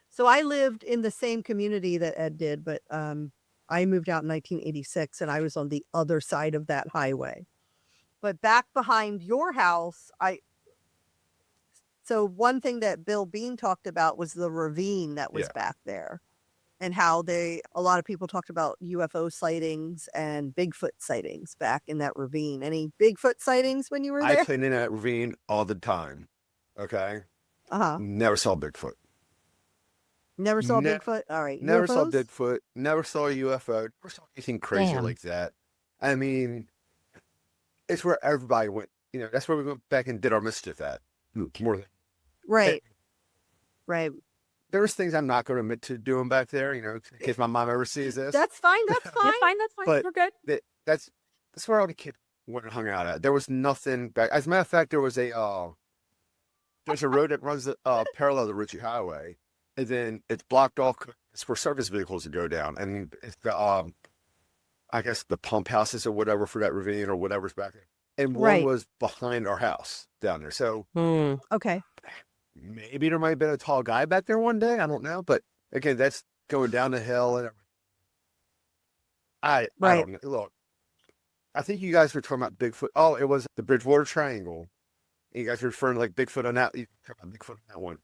So I lived in the same community that Ed did, but I moved out in 1986 and I was on the other side of that highway. But back behind your house, so one thing that Bill Bean talked about was the ravine that was Yeah. back there, and how a lot of people talked about UFO sightings and Bigfoot sightings back in that ravine. Any Bigfoot sightings when you were I there? played in that ravine all the time. Okay. Uh-huh. Never saw Bigfoot. Never saw Ne- Bigfoot? All right. Never saw UFOs? Bigfoot. Never saw a UFO. Never saw anything crazy Damn. like that. I mean, it's where everybody went. You know, that's where we went back and did our mischief at. More than Right. Right. there's things I'm not going to admit to doing back there. You know, in case my mom ever sees this. That's fine. That's fine. You're fine. That's fine. But- We're good. That's where all the kids went and hung out at. There was nothing back. As a matter of fact, there's a road that runs parallel to Ritchie Highway, and then it's blocked off. It's for service vehicles to go down, and it's the I guess the pump houses or whatever for that ravine or whatever's back there. And one Right. was behind our house down there. So Okay. maybe there might have been a tall guy back there one day. I don't know, but again, that's going down the hill and everything. I Right. don't know. Look, I think you guys were talking about Bigfoot. Oh, it was the Bridgewater Triangle. You guys were referring to like Bigfoot on that. You talked about Bigfoot on that one.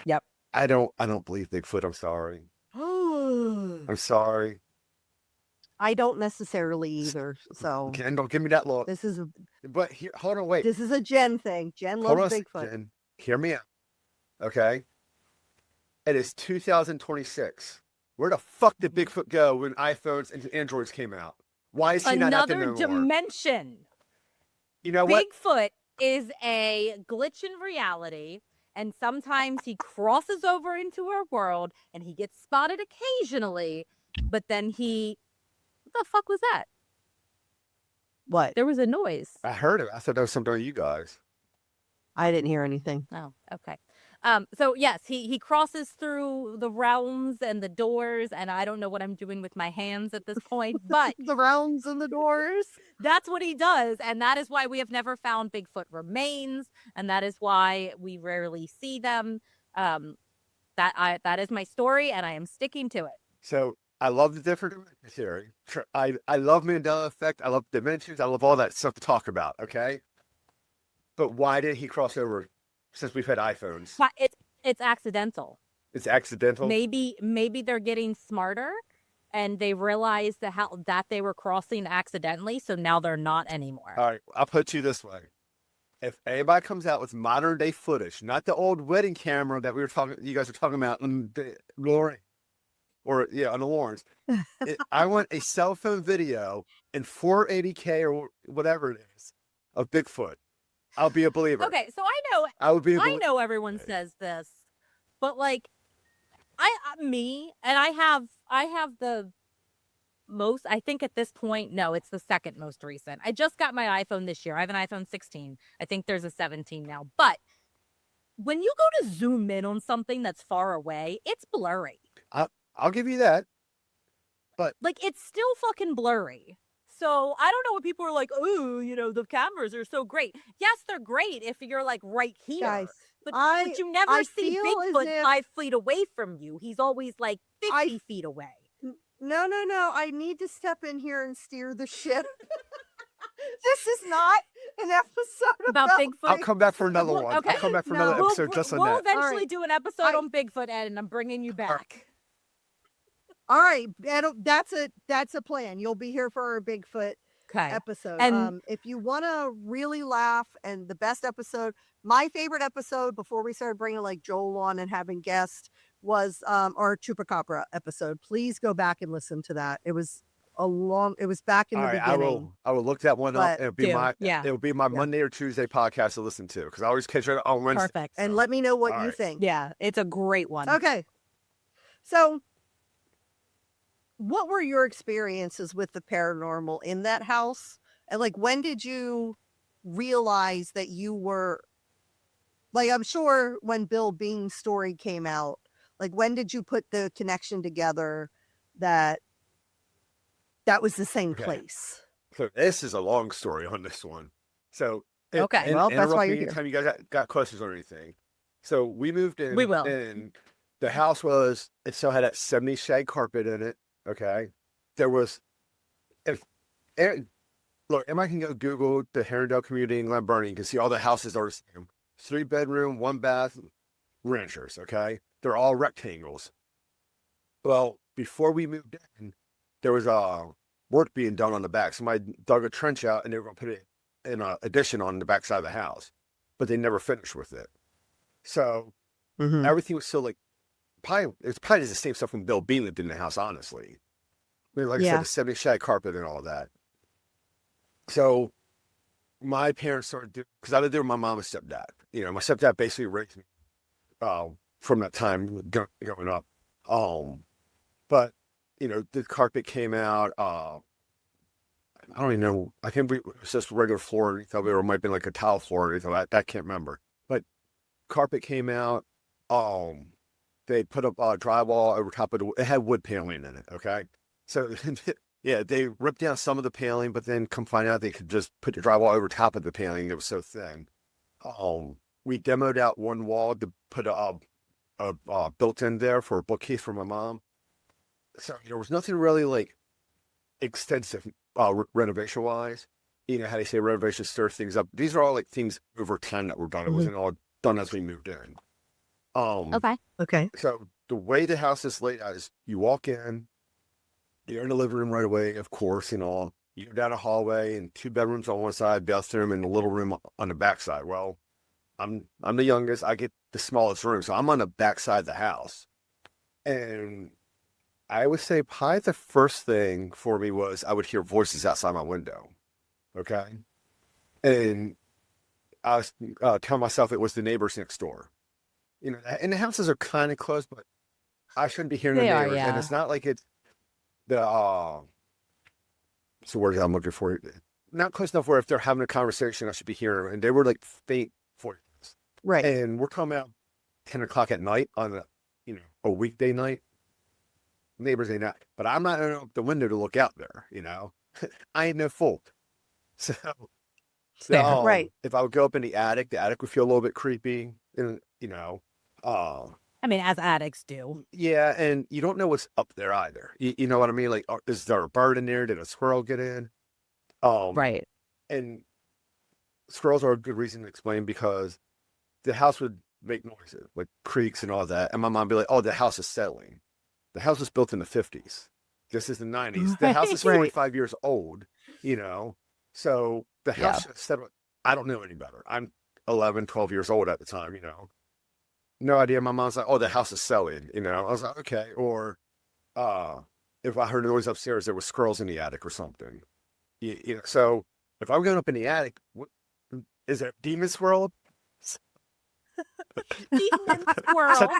Yep. I don't believe Bigfoot. I'm sorry. I'm sorry. I don't necessarily either. So Ken, don't give me that look. this is But here, hold on, wait. a Jen thing. Jen Hold on loves a Bigfoot. second. Hear me out. Okay? It is 2026. Where the fuck did Bigfoot go when iPhones and Androids came out? Why is he not out there Another no more? dimension. You know what? Bigfoot is a glitch in reality, and sometimes he crosses over into our world and he gets spotted occasionally, but then what the fuck was that? What? There was a noise. I heard it. I thought that was something of you guys. I didn't hear anything. Oh, okay. So yes, he crosses through the realms and the doors, and I don't know what I'm doing with my hands at this point, but The rounds and the doors. that's what he does, and that is why we have never found Bigfoot remains, and that is why we rarely see them. That is my story, and I am sticking to it. So I love the different dimension theory. I love Mandela effect. I love dimensions. I love all that stuff to talk about. Okay. But why did he cross over since we've had iPhones? But it's accidental. It's accidental. Maybe they're getting smarter, and they realized that they were crossing accidentally, so now they're not anymore. All right. I'll put you this way. If anybody comes out with modern day footage, not the old wedding camera that you guys were talking about on the Lauren, or on the Lawrence, I want a cell phone video in 480K or whatever it is of Bigfoot. I'll be a believer. Okay, so I would be a believer. know everyone says this, but like I have the most, I think at this point, no, it's the second most recent. I just got my iPhone this year. I have an iPhone 16. I think there's a 17 now. But when you go to zoom in on something that's far away, it's blurry. I'll give you that. Like, it's still fucking blurry. So I don't know what people are like, oh, the cameras are so great. Yes, they're great if you're like right here. Guys, But I you never I see feel as Bigfoot if- 5 feet away from you. He's always like 50 feet away. No. I need to step in here and steer the ship. This is not an episode About Bigfoot. I'll come back for another Well, one. okay. I'll come back for No. another episode just on we'll that. eventually All right. do an episode on Bigfoot, Ed, and I'm bringing you back. All right, that's a plan. You'll be here for our Bigfoot Okay. episode. And- If you want to really laugh, and the best episode, my favorite episode before we started bringing like Joel on and having guests was our Chupacabra episode. Please go back and listen to that. It was back in All the right, beginning. I will look that one up. But- It'll be my Monday or Tuesday podcast to listen to because I always catch it on Wednesday. Perfect. And let me know what All you right. think. Yeah, it's a great one. Okay. So, what were your experiences with the paranormal in that house? And like, when did you realize that you were, like, I'm sure when Bill Bean's story came out, Like, when did you put the connection together that was the same Okay. place? So this is a long story on this one. So Okay. Well, that's why interrupt you're me here. anytime you guys got questions or anything. So we moved in. We will. And the house it still had that 70s shag carpet in it. Okay. There was, if look, everybody can go Google the Herondale community in Glen, Burnie. You can see all the houses are the same. 3-bedroom, 1-bath ranchers. Okay. They're all rectangles. Well, before we moved in, there was work being done on the back. Somebody dug a trench out and they were going to put it in an addition on the back side of the house, but they never finished with it. So everything was still like, it's probably the same stuff when Bill Bean lived in the house, honestly. I mean, like I said, the 70 shag carpet and all that. So my parents started doing, because I lived there with my mom and stepdad. You know, my stepdad basically raised me from that time going up. But, you know, the carpet came out. I don't even know. I think it was just regular floor underneath of it, or it might have been like a tile floor underneath of it. I can't remember. But carpet came out. They put up drywall over top of it had wood paneling in it. Okay. So, yeah, they ripped down some of the paneling, but then come find out they could just put the drywall over top of the paneling. It was so thin. We demoed out one wall to put a built-in there for a bookcase for my mom. So there was nothing really like extensive renovation wise. You know how they say renovation stirs things up. These are all like things over time that were done. It wasn't all done as we moved in. Okay. So the way the house is laid out is you walk in, you're in the living room right away, of course, you know. You go down a hallway and 2 bedrooms on one side, bathroom, and a little room on the back side. Well, I'm the youngest. I get the smallest room, so I'm on the back side of the house. And I would say probably the first thing for me was I would hear voices outside my window. Okay. And I was telling myself it was the neighbors next door. You know, and the houses are kind of close, but I shouldn't be hearing the They are, neighbors. yeah. And it's not like it's the, what's the word I'm looking for? Not close enough where if they're having a conversation, I should be hearing them. And they were like faint voices. Right. And we're talking about 10 o'clock at night on a weekday night. Neighbors ain't not, but I'm not going to open the window to look out there, you know. I ain't no fool. So, Right. if I would go up in the attic would feel a little bit creepy, and I mean, as addicts do. yeah, and you don't know what's up there either. You know what I mean? Like, is there a bird in there? Did a squirrel get in? Right. And squirrels are a good reason to explain because the house would make noises, like creaks and all that, and my mom would be like, "Oh, the house is settling." The house was built in the 50s. This is the 90s. The house is 45 years old, you know. So the house settled. I don't know any better. I'm 11, 12 years old at the time, you know. No idea. My mom's like, "Oh, the house is selling," you know. I was like, "Okay." Or if I heard a noise upstairs, there were squirrels in the attic or something. You know, so if I'm going up in the attic, is there a demon squirrel? Demon squirrel.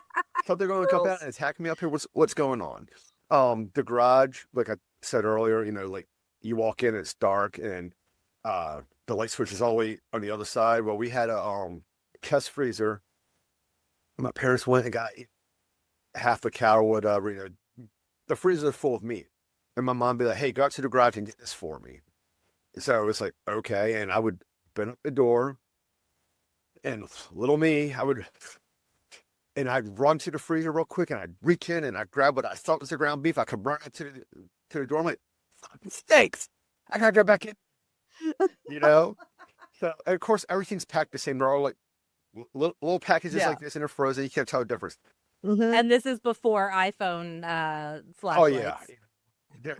So they're going to come out and attack me up here. What's going on? The garage, like I said earlier, you know, like you walk in, it's dark, and the light switch is all the way on the other side. Well, we had a chest freezer. My parents went and got half a cow or whatever. You know, the freezer is full of meat, and my mom would be like, "Hey, go out to the garage and get this for me." So it's like, okay, and I would open up the door, and little me, I'd run to the freezer real quick, and I'd reach in and I'd grab what I thought was the ground beef. I could run it to the door. I'm like, "Fucking steaks! I gotta go back in," you know. So and of course everything's packed the same. They're all like little packages like this, and they're frozen. You can't tell the difference. And this is before iPhone flashlights. Oh yeah.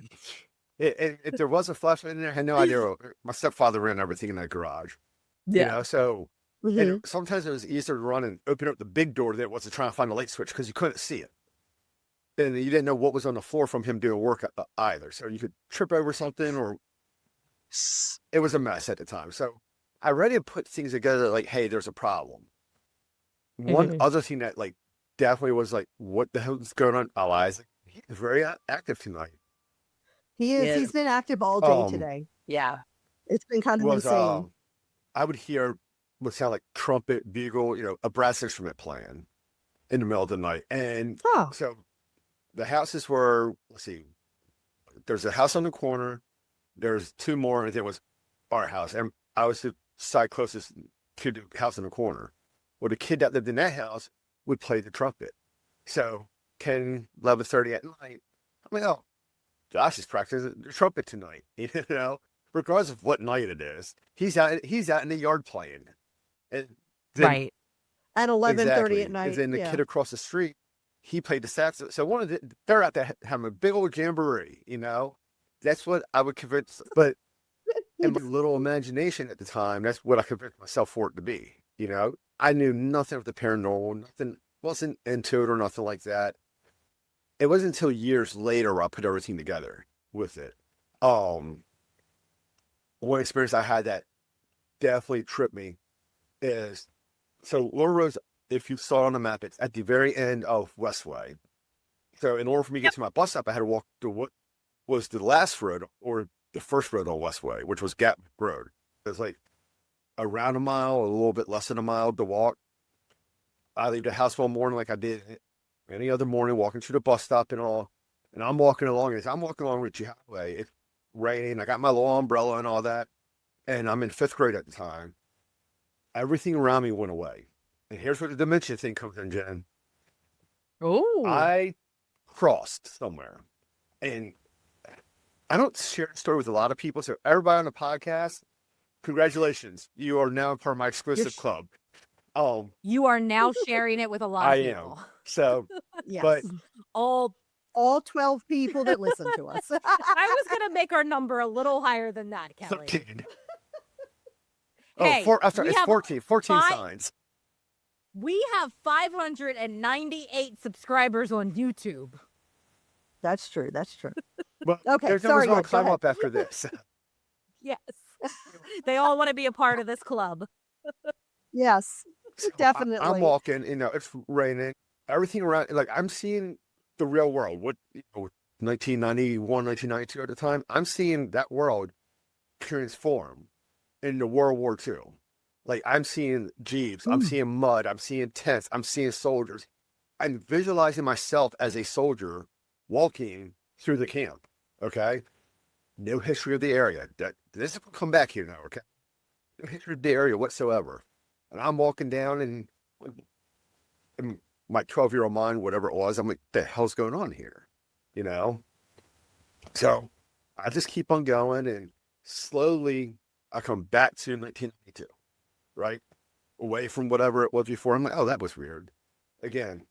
If there was a flashlight in there, I had no idea. My stepfather ran everything in that garage. Yeah. You know, so and sometimes it was easier to run and open up the big door than it was to try and find the light switch because you couldn't see it. And you didn't know what was on the floor from him doing work either. So you could trip over something or it was a mess at the time. So I ready to put things together like, hey, there's a problem. One other thing that like definitely was like, what the hell is going on? Oh, Isaac, he's very active tonight. He is. Yeah. He's been active all day today. Yeah. It's been kind of Was insane. I would hear what sound like trumpet, bugle, you know, a brass instrument playing. in the middle of the night. And Oh. so the houses were, let's see, there's a house on the corner, there's two more, and there was our house. And I was the side closest to the house in the corner. Well, the kid that lived in that house would play the trumpet. So 10, 11:30 at night, I'm like, oh, Josh is practicing the trumpet tonight. You know, regardless of what night it is, he's out in the yard playing. And then, Right. At 11:30 exactly. at night. And then the yeah. kid across the street, he played the sax. So they're out there having a big old jamboree, you know? That's what I would convince, but in my little imagination at the time, that's what I convinced myself for it to be, you know? I knew nothing of the paranormal, nothing, wasn't into it or nothing like that. It wasn't until years later I put everything together with it. One experience I had that definitely tripped me is, so Laura Rose, if you saw it on the map, it's at the very end of WWII. So in order for me to get to my bus stop, I had to walk to what was the last road or the first road on WWII, which was Gap Road. It was like around a mile, a little bit less than a mile to walk. I leave the house one morning like I did any other morning, walking to the bus stop and all. And I'm walking along, and as I'm walking along Ritchie Highway, it's raining. I got my little umbrella and all that. And I'm in 5th grade at the time. Everything around me went away. And here's where the dementia thing comes in, Jen. Oh. I crossed somewhere. And I don't share the story with a lot of people. So everybody on the podcast, congratulations. You are now part of my exclusive club. You are now sharing it with a lot of people. I am. So, Yes. but all 12 people that listen to us. I was going to make our number a little higher than that, Kelly. 13. Hey, I'm sorry, we it's have 14 signs. We have 598 subscribers on YouTube. That's true. That's true. But Okay, there's sorry, going to go climb ahead. up after this. Yes. They all want to be a part of this club. Yes, So definitely. I'm walking, it's raining. Everything around, like I'm seeing the real world. 1991, 1992 at the time, I'm seeing that world transform into World War II. Like I'm seeing Jeeps, I'm seeing mud, I'm seeing tents, I'm seeing soldiers. I'm visualizing myself as a soldier walking through the camp. Okay, no history of the area. This will come back here now. Okay, no history of the area whatsoever. And I'm walking down, and in my 12-year-old mind, whatever it was, I'm like, the hell's going on here? You know? So I just keep on going, and slowly I come back to 1992, right? Away from whatever it was before. I'm like, oh, that was weird. Again,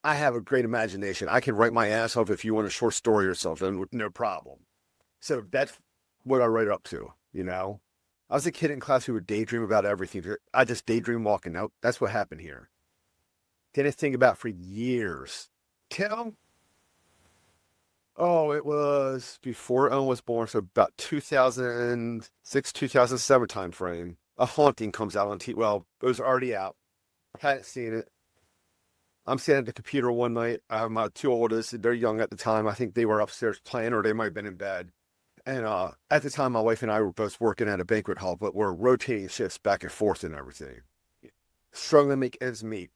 I have a great imagination. I can write my ass off if you want a short story or something, no problem. So that's what I write up to, you know? I was a kid in class who would daydream about everything. I just daydream walking out. That's what happened here. Didn't think about for years. It was before Owen was born, so about 2006, 2007 time frame. A Haunting comes out on TV. Well, it was already out. I hadn't seen it. I'm sitting at the computer one night. I have my two oldest. They're young at the time. I think they were upstairs playing, or they might have been in bed. And at the time, my wife and I were both working at a banquet hall, but we're rotating shifts back and forth and everything. Struggling to make ends meet.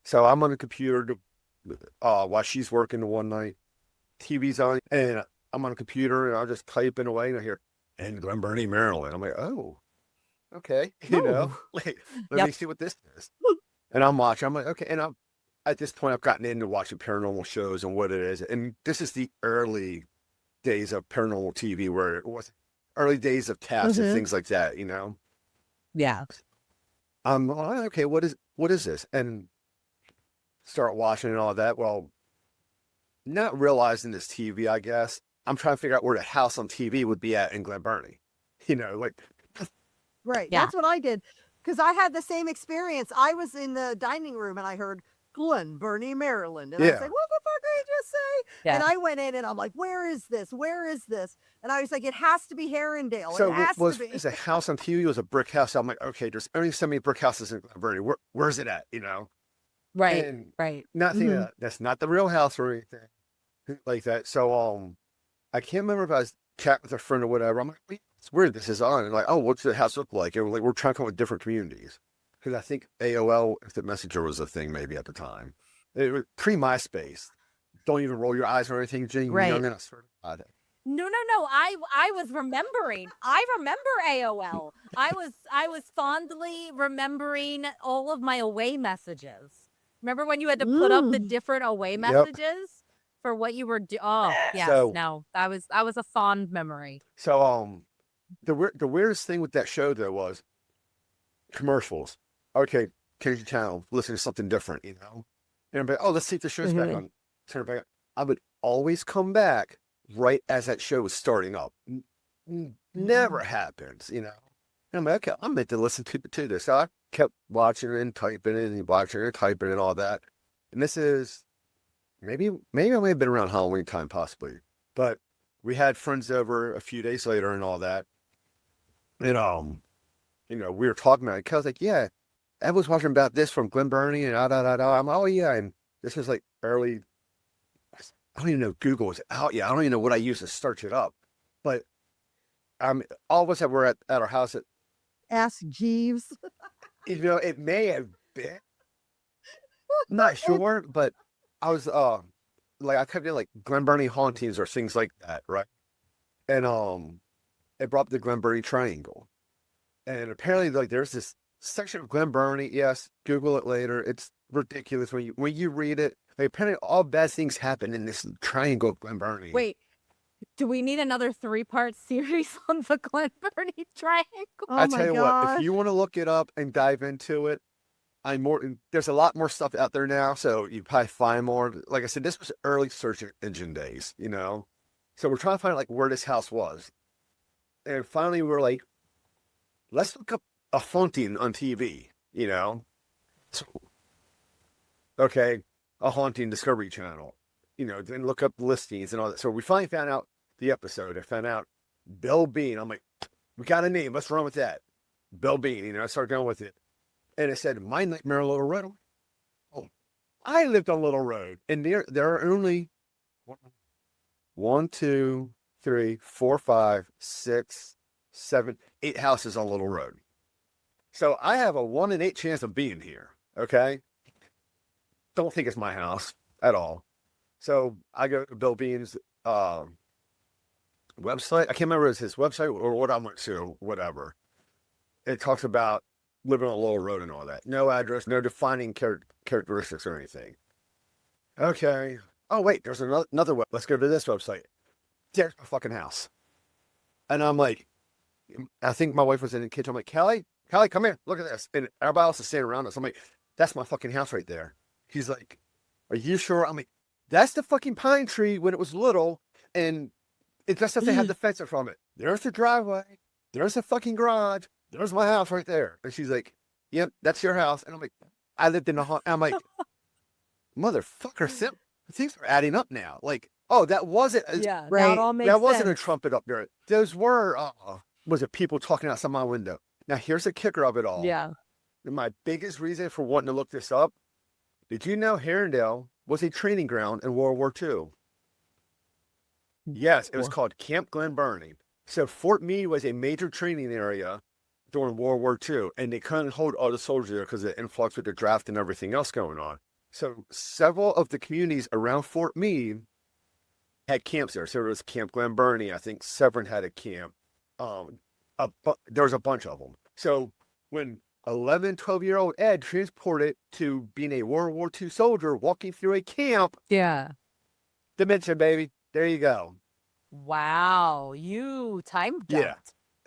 So I'm on the computer while she's working the one night. TV's on, and I'm on the computer, and I'm just typing away, and I hear, "in Glen Burnie, Maryland." I'm like, oh, okay. You know, like, let me see what this is. And I'm watching. I'm like, okay. And at this point, I've gotten into watching paranormal shows and what it is. And this is the early days of paranormal TV, where it was early days of taps and things like that, you know? Yeah. I'm like, okay, what is this? And start watching and all that. Well, not realizing this TV, I guess. I'm trying to figure out where the house on TV would be at in Glen Burnie. You know, like. Right. Yeah. That's what I did. Because I had the same experience. I was in the dining room and I heard Glen Burnie, Maryland. And I was like, what the fuck did you just say? Yeah. And I went in and I'm like, where is this? Where is this? And I was like, it has to be Herondale. So it has to be. Is a house on TV was a brick house. I'm like, okay, there's only so many brick houses in Glen Burnie. Where's it at? You know? Right. And Right. not thinking that's not the real house or anything like that. So I can't remember if I was chatting with a friend or whatever. I'm like, wait, it's weird. This is on. And like, oh, what's the house look like? And we're like, we're trying to come up with different communities. Because I think AOL, if the Messenger was a thing maybe at the time. It was pre-MySpace. Don't even roll your eyes or anything, Jane. You're Right. young and I swear to God. No. I was remembering. I remember AOL. I was fondly remembering all of my away messages. Remember when you had to put up the different away messages for what you were doing? Oh, yes. So- No, that was a fond memory. So the weirdest thing with that show though was commercials. Okay, change the channel, listen to something different, you know. And I'm like, oh, let's see if the show's back on. Turn it back on. I would always come back right as that show was starting up. Never happens, you know. And I'm like, okay, I'm meant to listen to this. So I kept watching it and typing it and watching it and typing it and all that. And this is maybe I may have been around Halloween time, possibly. But we had friends over a few days later and all that. And you know, we were talking about it. I was like, yeah, I was watching about this from Glen Burnie and I'm like, oh yeah, and this was like early. I don't even know if Google was out yet. I don't even know what I used to search it up. But all of us that were at our house at, Ask Jeeves. you know, it may have been. I'm not sure, but I was like I kept in like Glen Burnie hauntings or things like that, right? And it brought up the Glen Burnie Triangle. And apparently like there's this section of Glen Burnie, yes, Google it later. It's ridiculous when you read it. Like, apparently all bad things happen in this triangle of Glen Burnie. Wait, do we need another 3-part series on the Glen Burnie Triangle? Oh I my tell you what, gosh. if you want to look it up and dive into it, there's a lot more stuff out there now, so you probably find more. Like I said, this was early search engine days, you know? So we're trying to find like where this house was. And finally we were like, let's look up a haunting on TV, you know? So, okay, a haunting Discovery Channel, you know, then look up listings and all that. So we finally found out the episode. I found out Bill Bean. I'm like, we got a name. Let's run with that. Bill Bean, you know, I started going with it. And it said, My Nightmare on Little Road. Oh, I lived on Little Road. And there are only 1, 2, 3, 4, 5, 6, 7, 8 houses on Little Road. So I have a 1 in 8 chance of being here. Okay. Don't think it's my house at all. So I go to Bill Bean's website. I can't remember if it's his website or what I went to, whatever. It talks about living on a Little Road and all that. No address, no defining characteristics or anything. Okay. Oh, wait, there's another web. Let's go to this website. There's my fucking house. And I'm like, I think my wife was in the kitchen. I'm like, Kelly, come here. Look at this. And everybody else is standing around us. I'm like, that's my fucking house right there. He's like, are you sure? I'm like, that's the fucking pine tree when it was little. And it just doesn't have the fence from it. There's the driveway. There's the fucking garage. There's my house right there. And she's like, yep, that's your house. And I'm like, I lived in a haunt. I'm like, motherfucker, things are adding up now. Like, oh, that wasn't. Yeah, Right. now it all makes That wasn't a sense. trumpet up there. Those were, was it people talking outside my window? Now, here's the kicker of it all. Yeah. And my biggest reason for wanting to look this up, did you know Herondale was a training ground in World War II? Yes, it was called Camp Glen Burnie. So Fort Meade was a major training area during World War II, and they couldn't hold all the soldiers there because of the influx with the draft and everything else going on. So several of the communities around Fort Meade had camps there. So there was Camp Glen Burnie. I think Severn had a camp. There was a bunch of them. So when 11, 12-year-old Ed transported to being a World War II soldier walking through a camp, Yeah. dementia, baby. There you go. Wow. You time jumped. Yeah.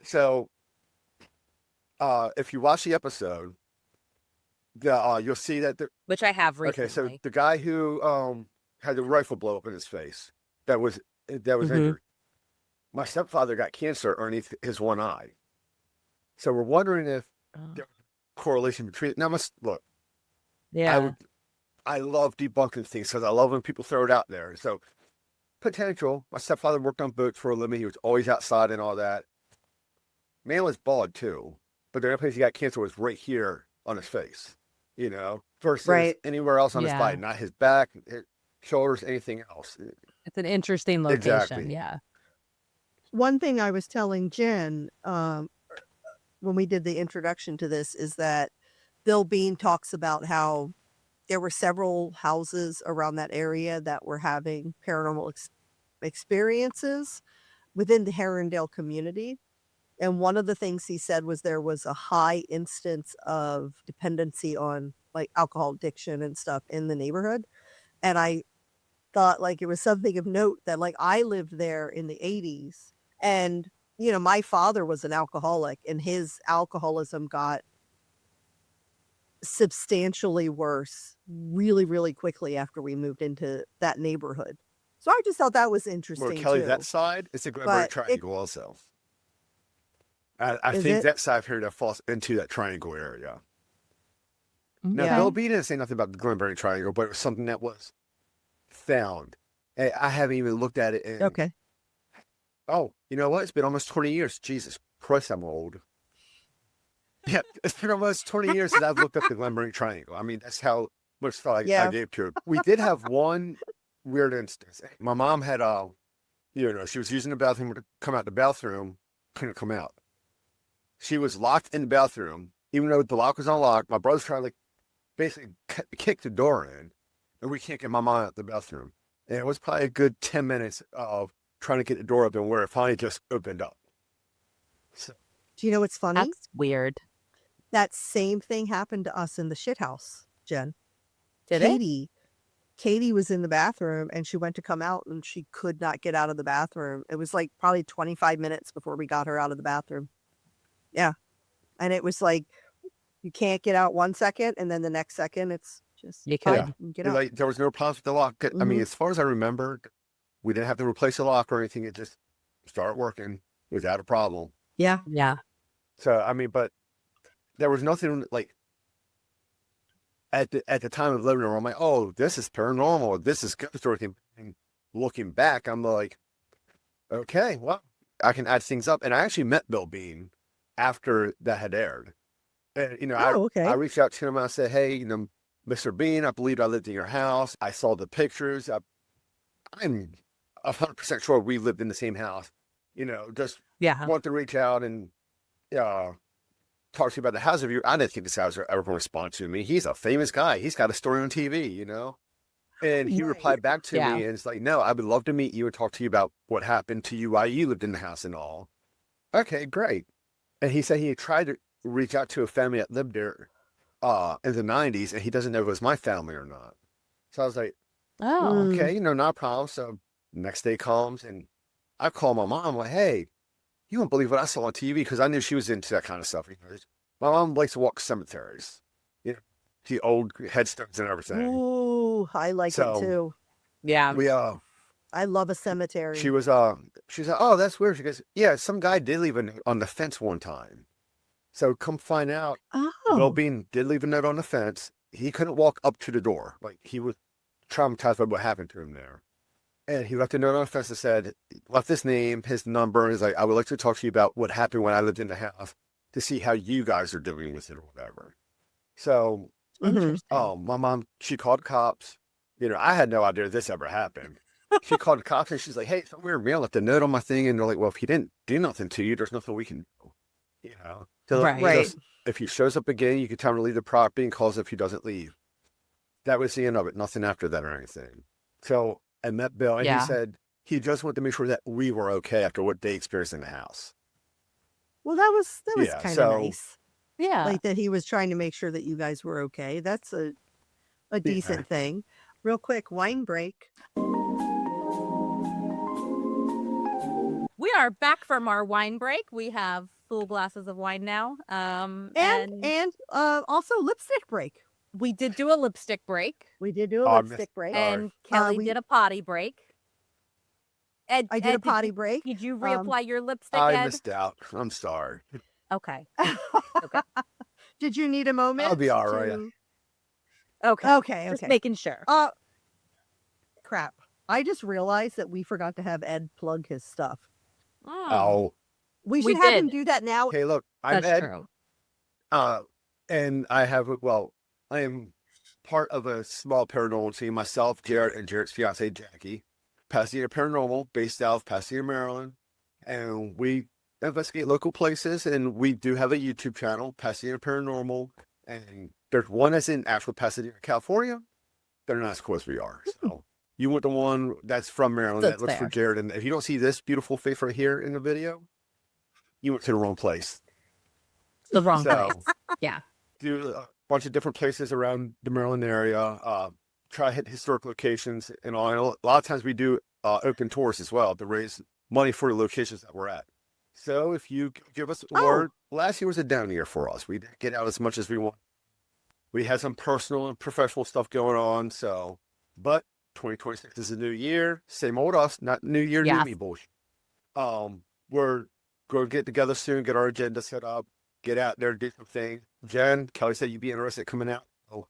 So if you watch the episode, you'll see that Which I have recently. okay, so the guy who had the rifle blow up in his face that was injured. My stepfather got cancer underneath his one eye. So we're wondering if there's a correlation between it. Now, look, Yeah. I love debunking things because I love when people throw it out there. So potential. My stepfather worked on boats for a living. He was always outside and all that. Man was bald too, but the only place he got cancer was right here on his face, you know, versus anywhere else on his body, not his back, his shoulders, anything else. It's an interesting location. Exactly. Yeah. One thing I was telling Jen when we did the introduction to this is that Bill Bean talks about how there were several houses around that area that were having paranormal experiences within the Herondale community. And one of the things he said was there was a high instance of dependency on like alcohol addiction and stuff in the neighborhood. And I thought like it was something of note that like I lived there in the 80s, and you know, my father was an alcoholic, and his alcoholism got substantially worse really, really quickly after we moved into that neighborhood. So I just thought that was interesting Well, Kelly, too. that side, it's a Glen But triangle also. I Is think it? that side here that falls into that triangle area. Now, Yeah. Bill B didn't say nothing about the Glen triangle, but it was something that was found. And I haven't even looked at it. And, Okay. oh, you know what? It's been almost 20 years. Jesus Christ, I'm old. Yeah, it's been almost 20 years since I've looked up the Glen triangle. I mean, that's how much thought I Yeah. gave to it. We did have one weird instance. My mom had, she was using the bathroom to come out the bathroom, couldn't come out. She was locked in the bathroom, even though the lock was unlocked. My brother's trying to like, basically kick the door in, and we can't get my mom out the bathroom. And it was probably a good 10 minutes of trying to get the door open where it finally just opened up. So, Do you know what's funny? That's weird. That same thing happened to us in the shit house, Jen. Did it? Katie was in the bathroom and she went to come out and she could not get out of the bathroom. It was like probably 25 minutes before we got her out of the bathroom. Yeah. And it was like, you can't get out 1 second and then the next second it's just You fine, could. you can get out. like, there was no problems with the lock. I mean, as far as I remember, we didn't have to replace the lock or anything. It just started working without a problem. Yeah. Yeah. So, I mean, but there was nothing like at the time of living there, I'm like, oh, this is paranormal. This is ghost or anything. And looking back, I'm like, okay, well, I can add things up. And I actually met Bill Bean after that had aired. And, Okay. I reached out to him. I said, hey, Mr. Bean, I believe I lived in your house. I saw the pictures. I'm 100% sure we lived in the same house. Just Yeah. want to reach out and talk to you about the house. I didn't think this guy was ever going to respond to me. He's a famous guy. He's got a story on TV, And he replied back to me and it's like, no, I would love to meet you and talk to you about what happened to you while you lived in the house and all. Okay, great. And he said he had tried to reach out to a family that lived there in the 90s, and he doesn't know if it was my family or not. So I was like, Oh. okay, not a problem. So next day comes, and I call my mom, like, hey, you won't believe what I saw on TV, because I knew she was into that kind of stuff. My mom likes to walk cemeteries, see old headstones and everything. Ooh, I like So- it too. Yeah. We I love a cemetery. she's like, oh, that's weird. She goes, yeah, some guy did leave a note on the fence one time. So come find out, Bill Oh. Bean did leave a note on the fence. He couldn't walk up to the door. Like, he was traumatized by what happened to him there. And he left a note on the fence that said, left his name, his number, and he's like, I would like to talk to you about what happened when I lived in the house to see how you guys are doing with it or whatever. So, Mhm. my mom, she called cops. I had no idea this ever happened. She called the cops and she's like, hey, some weird man left a note on my thing. And they're like, well, if he didn't do nothing to you, there's nothing we can do. So Right. just, if he shows up again, you can tell him to leave the property and calls if he doesn't leave. That was the end of it. Nothing after that or anything. So I met Bill and he said he just wanted to make sure that we were okay after what they experienced in the house. Well, that was Yeah, kind of so- nice. Yeah. Like that he was trying to make sure that you guys were okay. That's a decent thing. Real quick, wine break. We are back from our wine break. We have full glasses of wine now. And also lipstick break. we did do a lipstick break, We did do a Oh, I lipstick missed- break. Sorry. and Kelly we- did a potty break. Ed, I did a Ed, potty break. Did you reapply your lipstick, I Ed? missed out. I'm sorry. Okay. Did you need a moment? I'll be all right. to- Okay. Okay. Just Okay. making sure. Crap. I just realized that we forgot to have Ed plug his stuff. Oh, We We should have him did. do that now. hey, look, I'm That's Ed. true. And I am part of a small paranormal team, myself, Jarrett, and Jarrett's fiance, Jackie. Pasadena Paranormal, based out of Pasadena, Maryland. And we investigate local places, and we do have a YouTube channel, Pasadena Paranormal. And there's one that's in actual Pasadena, California. They're not as cool as we are. So you want the one that's from Maryland That's that looks for fair. Jared. And if you don't see this beautiful face right here in the video, you went to the wrong place. The wrong So place. Yeah. do a bunch of different places around the Maryland area. Try to hit historic locations and all. And a lot of times we do open tours as well to raise money for the locations that we're at. So if you give us a word, last year was a down year for us. We didn't get out as much as we want. We had some personal and professional stuff going on. So, but 2026 is a new year. Same old us, not new year, Yes. new me bullshit. We're going to get together soon, get our agenda set up, get out there, do some things. Jen, Kelly said you'd be interested in coming out. Oh,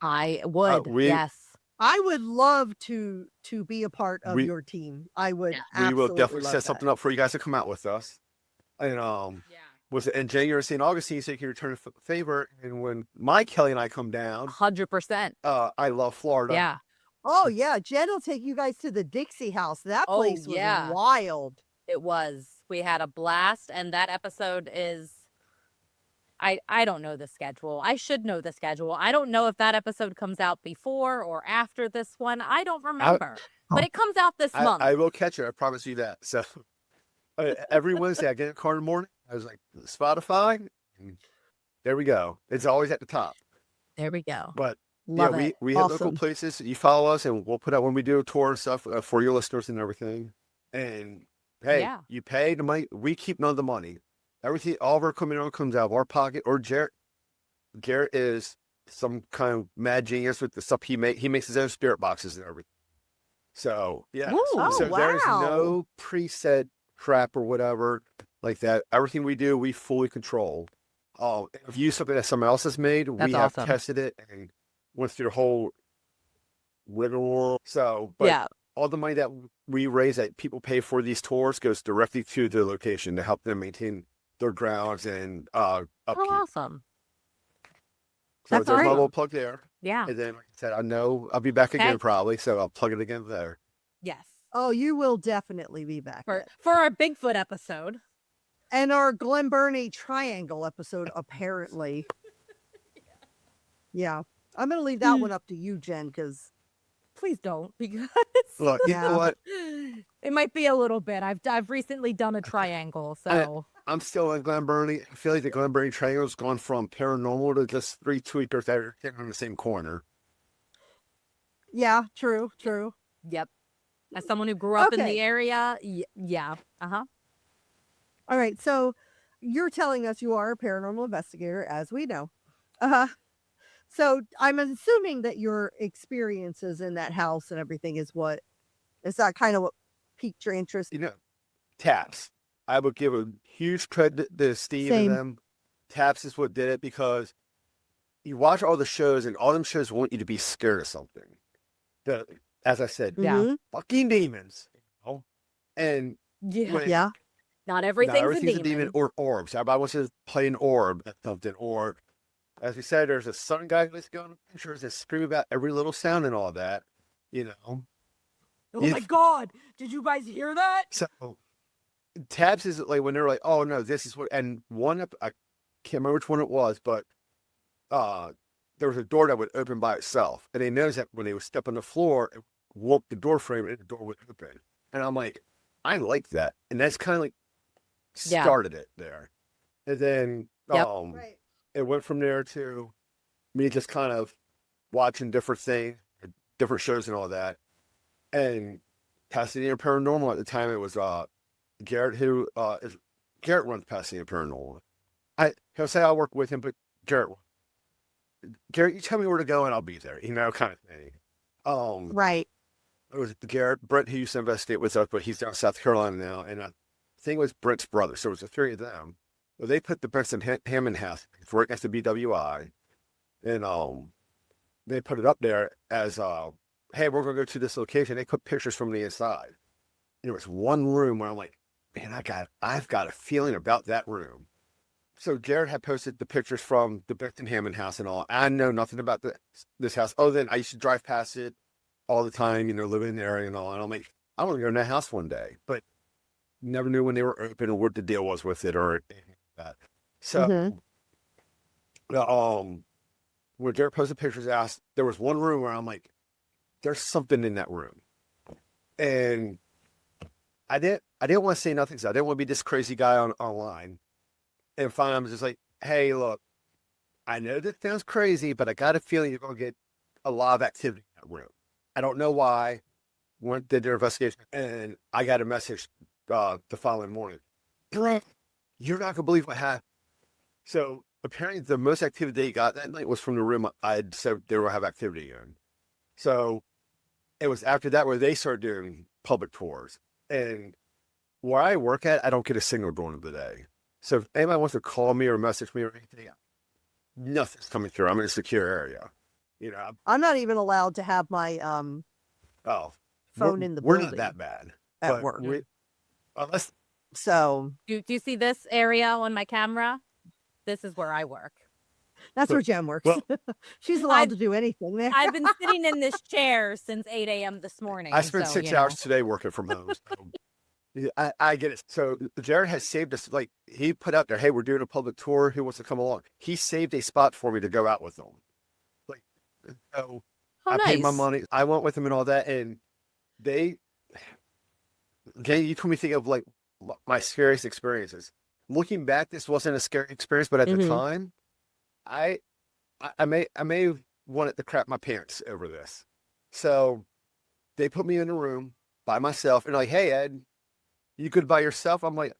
I would. we- Yes. I would love to be a part of We- your team. I would. Yeah. we will absolutely definitely love set that. something up for you guys to come out with us. And was it in January, St. Augustine, so you can return a favor. And when Kelly and I come down, 100%. I love Florida. Yeah. Oh yeah, Jen will take you guys to the Dixie House. That Oh, place was yeah. wild. It was. We had a blast, and that episode is. I don't know the schedule. I should know the schedule. I don't know if that episode comes out before or after this one. I don't remember. But it comes out this month. I will catch it. I promise you that. So every Wednesday I get in the car in the morning. I was like, Spotify. And there we go. It's always at the top. There we go. But Love yeah, it. we hit local Awesome. places. You follow us, and we'll put out when we do a tour and stuff for your listeners and everything. And hey, Yeah. you pay the money. We keep none of the money. Everything, all of our equipment comes out of our pocket. Or Garrett is some kind of mad genius with the stuff he makes. He makes his own spirit boxes and everything. So yeah, Ooh. so Oh, there's wow. no preset crap or whatever like that. Everything we do, we fully control. If you use something that someone else has made, That's we have awesome. tested it and went through the whole rigmarole. So, but Yeah. all the money that we raise that people pay for these tours goes directly to the location to help them maintain their grounds and upkeep. Oh, awesome. So that's there's my great. little plug there. Yeah. And then, like I said, I know I'll be back again Okay. probably, so I'll plug it again there. Yes. Oh, you will definitely be back. For our Bigfoot episode. And our Glen Burnie triangle episode, apparently. Yeah. I'm going to leave that one up to you, Jen, because Please don't, because Look, you Yeah. know what? it might be a little bit. I've recently done a triangle, so I'm still in Glen Burnie. I feel like the Glen Burnie triangle's gone from paranormal to just three tweakers that are sitting on the same corner. yeah, true. yep. As someone who grew up in Okay. the area, yeah. Uh-huh. All right. So you're telling us you are a paranormal investigator, as we know. Uh-huh. So I'm assuming that your experiences in that house and everything is that kind of what piqued your interest? You know, Taps. I would give a huge credit to Steve Same. and them. Taps is what did it because you watch all the shows and all them shows want you to be scared of something. As I said, Yeah. Mhm. fucking demons. You know? And Yeah. when- Yeah. Not now everything's, everything's a demon. or orbs. Everybody wants to play an orb at something. Or, as we said, there's a sun guy who's going to pictures that scream about every little sound and all that. You know? Oh if- my God. Did you guys hear that? So Tabs is like when they're like, oh no, this is what, and I can't remember which one it was, but there was a door that would open by itself, and they noticed that when they would step on the floor, it woke the door frame, and the door would open. And I'm like, I like that, and that's kind of like Yeah. started it there, and then Yep. Right. it went from there to me just kind of watching different things, different shows and all that. And Pasadena Paranormal at the time, it was Garrett, who Garrett runs Pasadena Paranormal. He'll say I'll work with him, but Garrett, you tell me where to go and I'll be there, you know, kind of thing. Right. It was Garrett, Brent, who used to investigate with us, but he's down in South Carolina now. And I think it was Brent's brother, so it was the three of them. Well, they put the Benson Hammond house right next to BWI, and they put it up there as hey, we're gonna go to this location. They put pictures from the inside. And there was one room where I'm like, man, I've got a feeling about that room. So Jared had posted the pictures from the Benson Hammond house and all. I know nothing about this house other than I used to drive past it all the time, you know, live in the area and all. And I'm like, I want to go in that house one day, but never knew when they were open or what the deal was with it or anything like that. So, when Jared posted pictures, asked, there was one room where I'm like, there's something in that room. And I didn't want to say nothing, because I didn't want to be this crazy guy online. And finally, I'm just like, hey, look, I know that sounds crazy, but I got a feeling you're going to get a lot of activity in that room. I don't know why. Did their investigation, and I got a message the following morning. Bro, you're not going to believe what happened. So apparently the most activity they got that night was from the room I'd said they would have activity in. So it was after that where they started doing public tours. And where I work at, I don't get a signal during the day. So if anybody wants to call me or message me or anything, nothing's coming through. I'm in a secure area. You know, I'm not even allowed to have my phone in the we're building not that bad at work. Unless So Do you see this area on my camera? This is where I work. that's where Jen works. Well, She's allowed to do anything there. I've been sitting in this chair since 8 a.m. this morning. I spent so, 6 hours today working from home. So yeah, I get it. So Jared has saved us. Like, he put out there, hey, we're doing a public tour. Who wants to come along? He saved a spot for me to go out with them. Like, so I paid my money. I went with him and all that. And you told me to think of like my scariest experiences. Looking back, this wasn't a scary experience, but at the time, I may have wanted to crap my pants over this. So they put me in a room by myself and like, hey, Ed, you good by yourself? I'm like,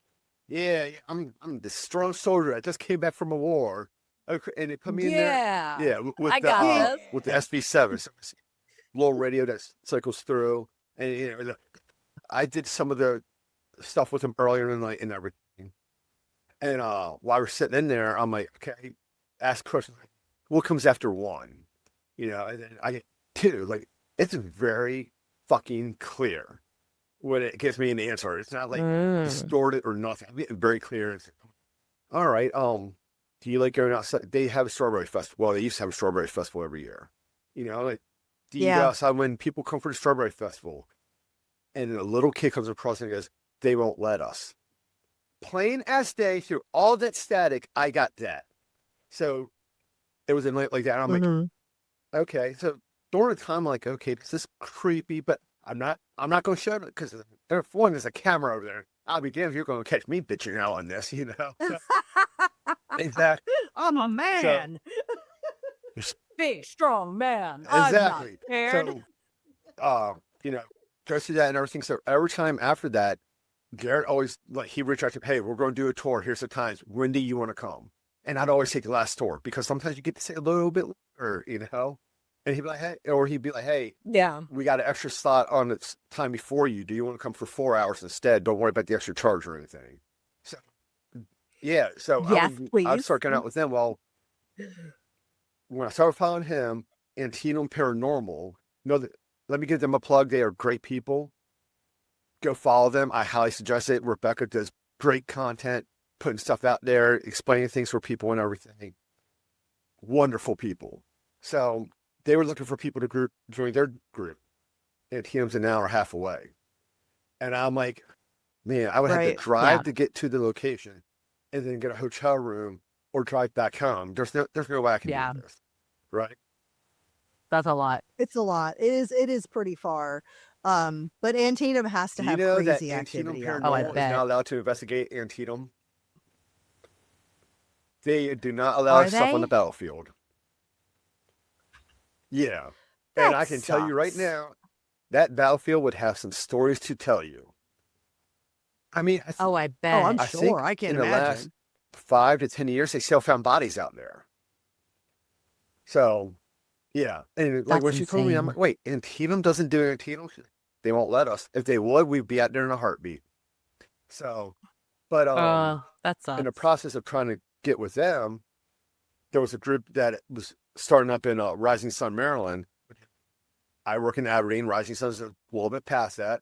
yeah, I'm this strong soldier. I just came back from a war. Okay, and they put me in there. Yeah, with the SV7, so little radio that cycles through. And you know, I did some of the stuff with him earlier in the night and everything. And while we're sitting in there, I'm like, okay, ask questions like, what comes after 1? You know, and then I get 2. Like, it's very fucking clear when it gives me an answer. It's not like distorted or nothing. I'm getting very clear. It's, all right, do you like going outside? They have a strawberry festival. Well, they used to have a strawberry festival every year. You know, like, do you go outside when people come for the strawberry festival? And a little kid comes across and goes, they won't let us. Plain as day, through all that static, I got that. So it was a night like that. And I'm like, okay. So during the time, I'm like, okay, this is creepy, but I'm not going to show it because for one, there's a camera over there. I'll be damned if you're going to catch me bitching out on this, you know. So, exactly. I'm a man. So, big, strong man. Exactly. I'm not So, you know, go through that and everything. So every time after that, Jared always, like, he reached out to me, hey, we're going to do a tour. Here's the times. When do you want to come? And I'd always take the last tour because sometimes you get to say a little bit later, you know? And he'd be like, hey, we got an extra slot on the time before you. Do you want to come for 4 hours instead? Don't worry about the extra charge or anything. So, yeah. So please. I'd start going out with them. Well, when I started following him and Paranormal, let me give them a plug. They are great people. Go follow them. I highly suggest it. Rebecca does great content, putting stuff out there, explaining things for people and everything. Wonderful people. So they were looking for people to join their group. And Tim's an hour and a half away. And I'm like, man, I would have to drive to get to the location and then get a hotel room or drive back home. There's no way I can do this. Right? That's a lot. It's a lot. It is pretty far. But Antietam has to have crazy activity. Paranormal is not allowed to investigate Antietam. They do not allow stuff on the battlefield. Yeah. And I can tell you right now, that battlefield would have some stories to tell you. I mean, I bet. Oh, I'm sure. I can imagine. In the last 5 to 10 years, they still found bodies out there. So, yeah. And like when she told me, I'm like, wait, Antietam doesn't do Antietam? They won't let us. If they would, we'd be out there in a heartbeat. So, but that sucks. in the process of trying to get with them, there was a group that was starting up in Rising Sun, Maryland. I work in Aberdeen. Rising Sun's a little bit past that.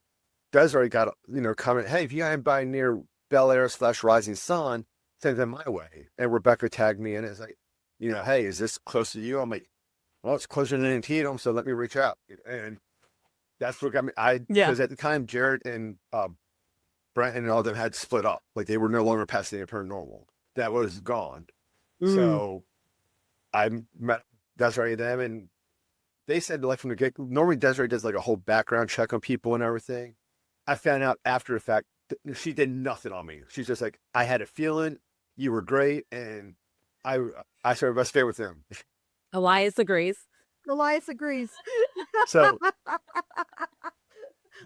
Desiree got comment, hey, if you ain't by near Bel Air / Rising Sun, send them my way. And Rebecca tagged me in. It's like, hey, is this close to you? I'm like, well, it's closer than Antietam, so let me reach out. And that's what got me. Because at the time, Jared and Brent and all of them had split up. Like, they were no longer Pasadena Paranormal. That was gone. So I met Desiree and them, and they said like from the get, normally Desiree does like a whole background check on people and everything. I found out after the fact she did nothing on me. She's just like, I had a feeling you were great, and I started best fit with them. Elias agrees. Elias agrees. So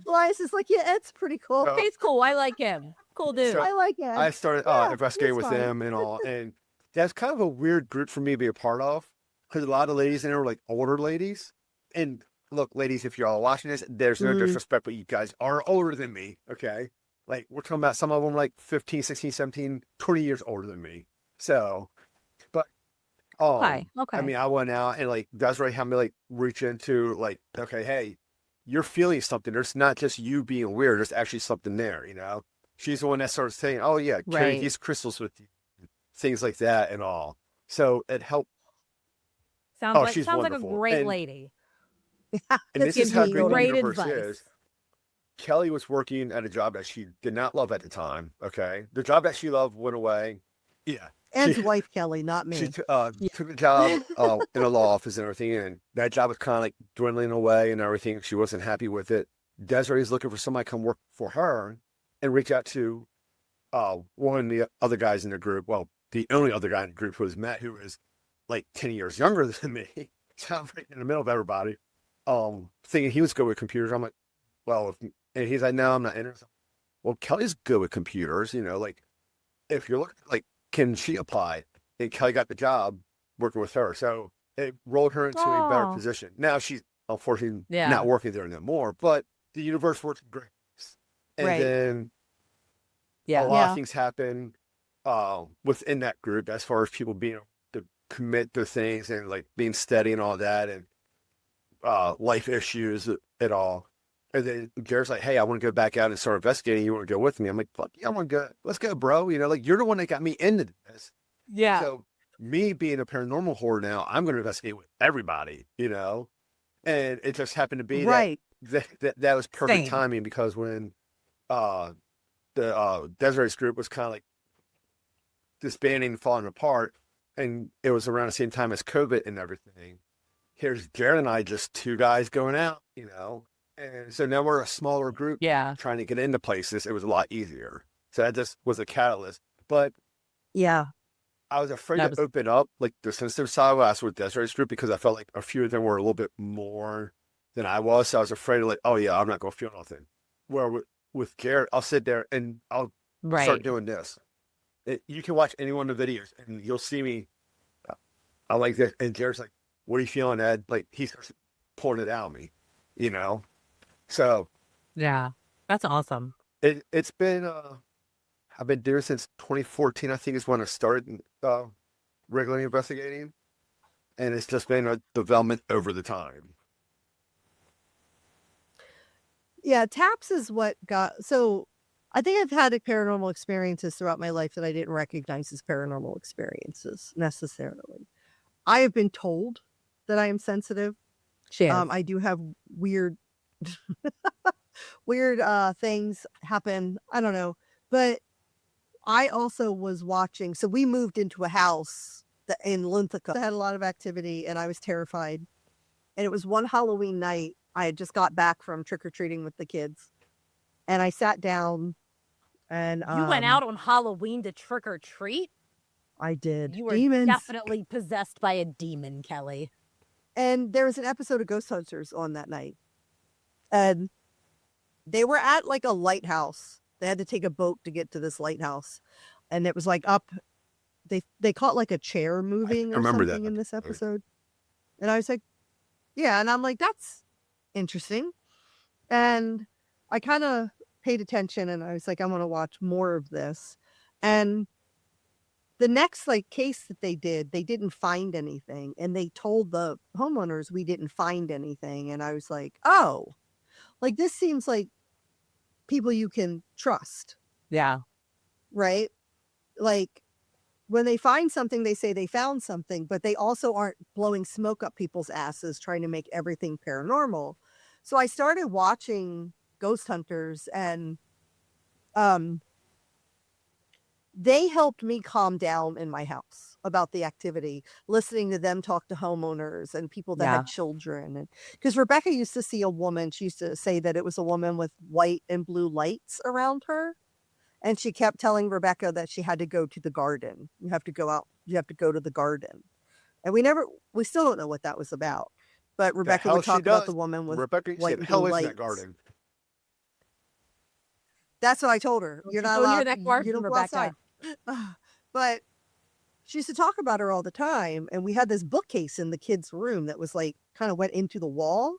Elias is like, yeah, Ed's pretty cool. So- He's cool. I like him. Cool dude. So- I like Ed. I started Yeah, investigating he's with fine. them and all, and that's kind of a weird group for me to be a part of because a lot of ladies in there were like older ladies. And look, ladies, if you're all watching this, there's no disrespect, but you guys are older than me, okay? Like, we're talking about some of them like 15, 16, 17, 20 years older than me. So, but, Okay. I mean, I went out and like, Desiree had me like reach into like, okay, hey, you're feeling something. There's not just you being weird. There's actually something there, you know? She's the one that started saying, oh yeah, carry Right. these crystals with you, things like that and all. So it helped. Sounds Oh, like she's a wonderful. great And- lady. And this is how great the great universe advice. is. Kelly was working at a job that she did not love at the time. Okay. The job that she loved went away. Yeah. Ed's She- wife, Kelly, not me. She took a job in a law office and everything, and that job was kind of like dwindling away and everything. She wasn't happy with it. Desiree's looking for somebody to come work for her and reach out to one of the other guys in the group. Well, the only other guy in the group was Matt, who was like 10 years younger than me. So I'm right in the middle of everybody, thinking he was good with computers. I'm like, well, and he's like, no, I'm not interested. Well, Kelly's good with computers, you know, like if you're looking like, can she apply? And Kelly got the job working with her. So it rolled her into a better Oh. position. Now she's unfortunately Yeah. not working there anymore, but the universe works great. And Right. then a lot of things happen within that group as far as people being able to commit to things and like being steady and all that, and life issues at all. And then Jared's like, hey, I want to go back out and start investigating. You want to go with me? I'm like, fuck yeah, I want to go. Let's go, bro. You know, like you're the one that got me into this. Yeah. So me being a paranormal horror now, I'm going to investigate with everybody, you know? And it just happened to be Right. that was perfect Same. timing because when the Desiree's group was kind of like disbanding, falling apart, and it was around the same time as COVID and everything. Here's Jared and I, just two guys going out, you know? And so now we're a smaller group Yeah. trying to get into places. It was a lot easier. So that just was a catalyst. But Yeah. I was afraid That to was- open up like the sensitive side last with Desiree's group because I felt like a few of them were a little bit more than I was. So I was afraid of like, oh yeah, I'm not going to feel nothing. Where with Garrett, I'll sit there and I'll Right. start doing this. You can watch any one of the videos and you'll see me. I like this. And Jared's like, what are you feeling, Ed? Like he starts pulling it out of me, you know? So Yeah. That's awesome. it's been, I've been doing it since 2014, I think is when I started regularly investigating. And it's just been a development over the time. Yeah, taps is what got so I think I've had paranormal experiences throughout my life that I didn't recognize as paranormal experiences necessarily. I have been told that I am sensitive. She is. I do have weird weird things happen. I don't know. But I also was watching, so we moved into a house in Linthicum that had a lot of activity and I was terrified. And it was one Halloween night. I had just got back from trick-or-treating with the kids. And I sat down and You went out on Halloween to trick or treat? I did. You were Demons. definitely possessed by a demon, Kelly. And there was an episode of Ghost Hunters on that night. And they were at like a lighthouse. They had to take a boat to get to this lighthouse. And it was like up, they caught like a chair moving or remember something that in this episode. episode. And I was like, yeah. And I'm like, that's interesting. And I kind of paid attention and I was like, I want to watch more of this. And the next like case that they didn't find anything. And they told the homeowners we didn't find anything. And I was like, oh, like this seems like people you can trust, Yeah. right? Like when they find something, they say they found something, but they also aren't blowing smoke up people's asses trying to make everything paranormal. So I started watching Ghost Hunters and they helped me calm down in my house about the activity, listening to them talk to homeowners and people that Yeah. had children. And because Rebecca used to see a woman, she used to say that it was a woman with white and blue lights around her. And she kept telling Rebecca that she had to go to the garden. You have to go out. You have to go to the garden. And we still don't know what that was about. But The Rebecca hell would she talk about does. the woman with Rebecca white said, and hell blue is lights. that garden? That's what I told her. Don't You're you not go near allowed. that You garden, don't go Rebecca. outside. But she used to talk about her all the time. And we had this bookcase in the kids' room that was like kind of went into the wall.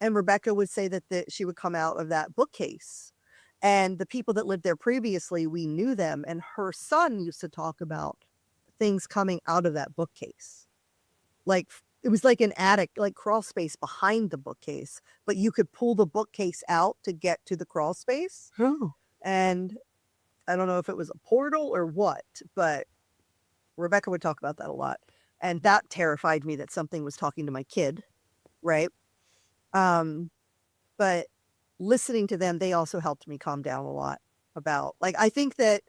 And Rebecca would say that she would come out of that bookcase. And the people that lived there previously, we knew them. And her son used to talk about things coming out of that bookcase. Like it was like an attic, like crawl space behind the bookcase, but you could pull the bookcase out to get to the crawl space. Oh. And I don't know if it was a portal or what, but Rebecca would talk about that a lot. And that terrified me that something was talking to my kid, right? But listening to them, they also helped me calm down a lot about, like, I think that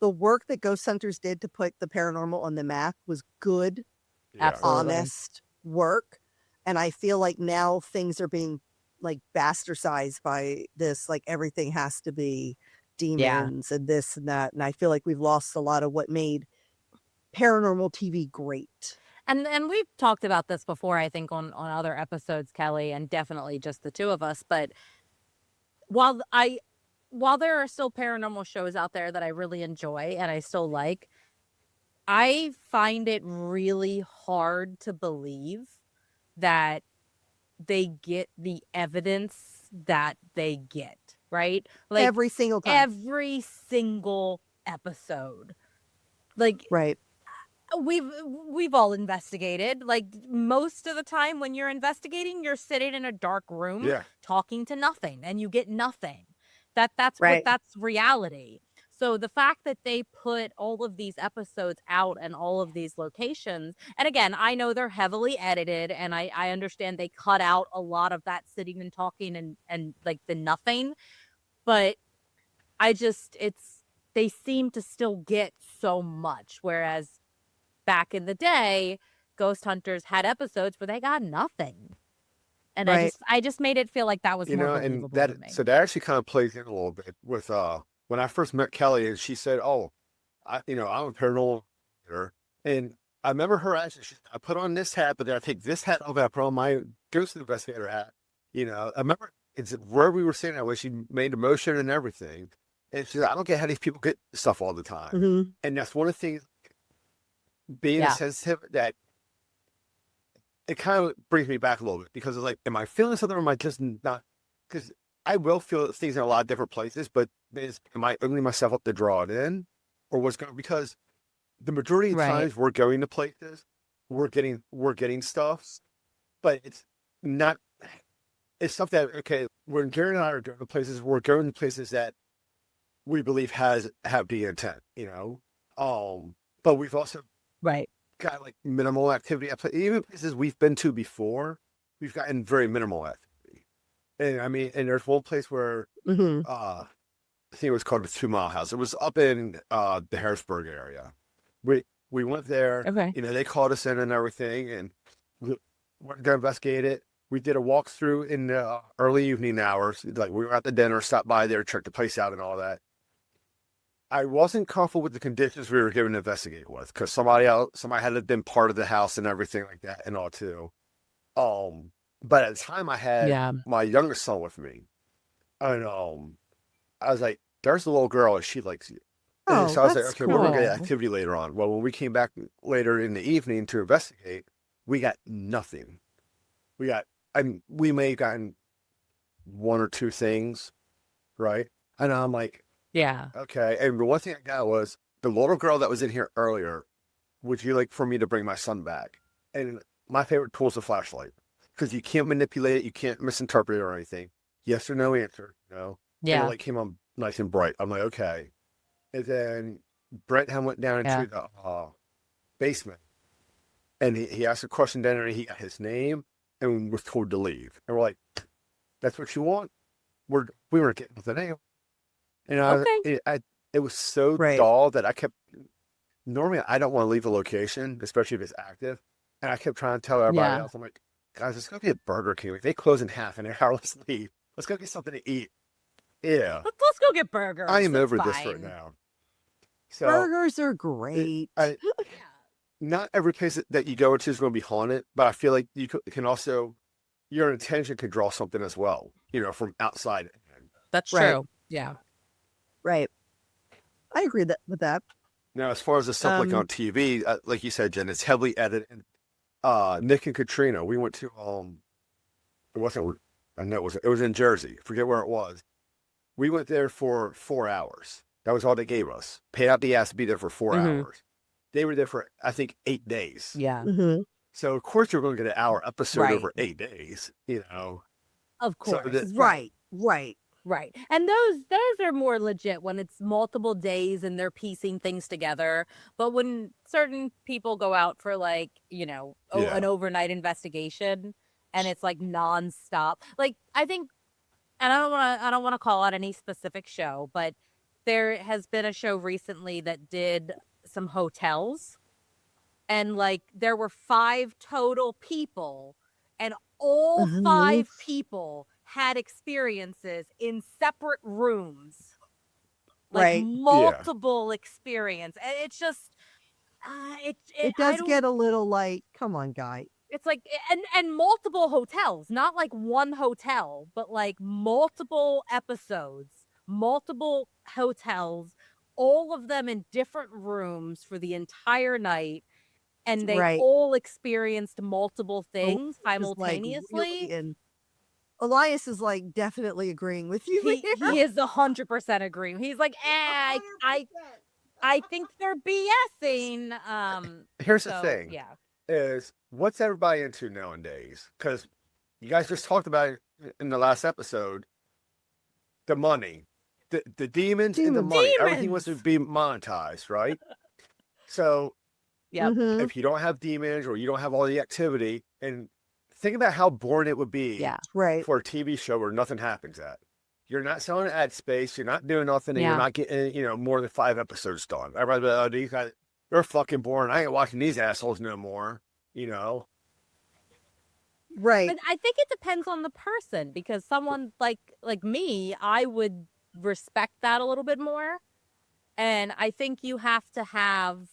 the work that Ghost Hunters did to put the paranormal on the map was good, Yeah. Absolutely. honest work. And I feel like now things are being like bastardized by this, like everything has to be demons and this and that. And I feel like we've lost a lot of what made paranormal TV great. And we've talked about this before, I think, on other episodes, Kelly, and definitely just the two of us. But while there are still paranormal shows out there that I really enjoy and I still like, I find it really hard to believe that they get the evidence that they get, right? Like Every single time. every single episode. Like Right. we've all investigated. Like most of the time when you're investigating, you're sitting in a dark room Yeah. talking to nothing and you get nothing. That's Right. that's reality. So the fact that they put all of these episodes out and all of these locations, and again, I know they're heavily edited and I understand they cut out a lot of that sitting and talking and like the nothing, but they seem to still get so much. Whereas back in the day, Ghost Hunters had episodes where they got nothing. And Right. I just made it feel like that was You more know, and believable that to me. so that actually kind of plays in a little bit with when I first met Kelly and she said, "Oh, I'm a paranormal investigator," and I remember her asking, "I put on this hat, but then I take this hat off. I put on my ghost investigator hat." I remember it's where we were sitting at when she made the motion and everything, and she said, "I don't get how these people get stuff all the time," Mhm. and that's one of the things. Being Yeah. sensitive, that it kind of brings me back a little bit because it's like, am I feeling something or am I just not? Because I will feel things in a lot of different places, but am I opening myself up to draw it in, or what's going? Because the majority of Right. times we're going to places, we're getting stuff, but it's not. It's stuff that when Gary and I are going to places, we're going to places that we believe have the intent, But we've also Right. got like minimal activity. Even places we've been to before, we've gotten very minimal activity. And I mean, and there's one place where Mhm. I think it was called the 2 Mile House. It was up in the Harrisburg area. We went there. Okay. They called us in and everything, and we went to investigate it. We did a walkthrough in the early evening hours. Like we were at the dinner, stopped by there, checked the place out, and all that. I wasn't comfortable with the conditions we were given to investigate with, because somebody had been part of the house and everything like that and all too. But at the time I had Yeah. my youngest son with me, and I was like, "There's a little girl and she likes you." And Oh, so I was like, that's "Okay, we're gonna get cool. activity later on." Well, when we came back later in the evening to investigate, we got nothing. We may have gotten 1 or 2 things, right? And I'm like, Yeah. okay. And the one thing I got was the little girl that was in here earlier. Would you like for me to bring my son back? And my favorite tool is a flashlight, because you can't manipulate it, you can't misinterpret it or anything. Yes or no answer, And the Yeah. light came on nice and bright. I'm like, okay. And then Brent went down into the basement, and he asked a question down there, and he got his name and was told to leave. And we're like, "That's what you want?" We weren't getting with the name. And Okay. it was so Right. dull that I kept, normally I don't want to leave a location, especially if it's active. And I kept trying to tell everybody Yeah. else, I'm like, guys, let's go get Burger King. Like, they close in half an hour. Let's leave. Let's go get something to eat. Yeah. Let's go get burgers. I am It's over this right fine. now. So Burgers are it- great. not every place that you go into is going to be haunted, but I feel like you can also, your intention could draw something as well, from outside. That's Right. true. Yeah. Right. I agree with that. Now, as far as the stuff like on TV, like you said, Jen, it's heavily edited. Nick and Katrina, we went to, it wasn't, I know it was in Jersey. I forget where it was. We went there for 4 hours. That was all they gave us. Paid out the ass to be there for 4 Mhm. hours. They were there for, I think, 8 days. Yeah. Mm-hmm. So, of course, you're going to get an hour episode Right. over 8 days, Of So course. the- Right. Right. Right. And those are more legit when it's multiple days and they're piecing things together. But when certain people go out for like, Yeah. an overnight investigation and it's like nonstop. Like I think, and I don't want to call out any specific show, but there has been a show recently that did some hotels, and like there were 5 total people, and all Mhm. 5 people had experiences in separate rooms, like Right. multiple experience, and it's just It does get a little like, come on, guy. it's like and multiple hotels, not like one hotel, but like multiple episodes, multiple hotels, all of them in different rooms for the entire night, and they Right. all experienced multiple things Just, like, simultaneously. really and Elias is like definitely agreeing with you. He is 100% agreeing. He's like, I think they're BSing. Here's the So, thing. yeah. Is what's everybody into nowadays? Because you guys just talked about it in the last episode. The money, the demons and the Demons. money. Everything wants to be monetized, right? So Yep. Mhm. if you don't have demons or you don't have all the activity, and think about how boring it would be Yeah. Right. for a TV show where nothing happens at. You're not selling ad space. You're not doing nothing, and Yeah. you're not getting, more than 5 episodes done. Everybody's like, oh, these guys, they're fucking boring. I ain't watching these assholes no more. Right. But I think it depends on the person, because someone like me, I would respect that a little bit more. And I think you have to have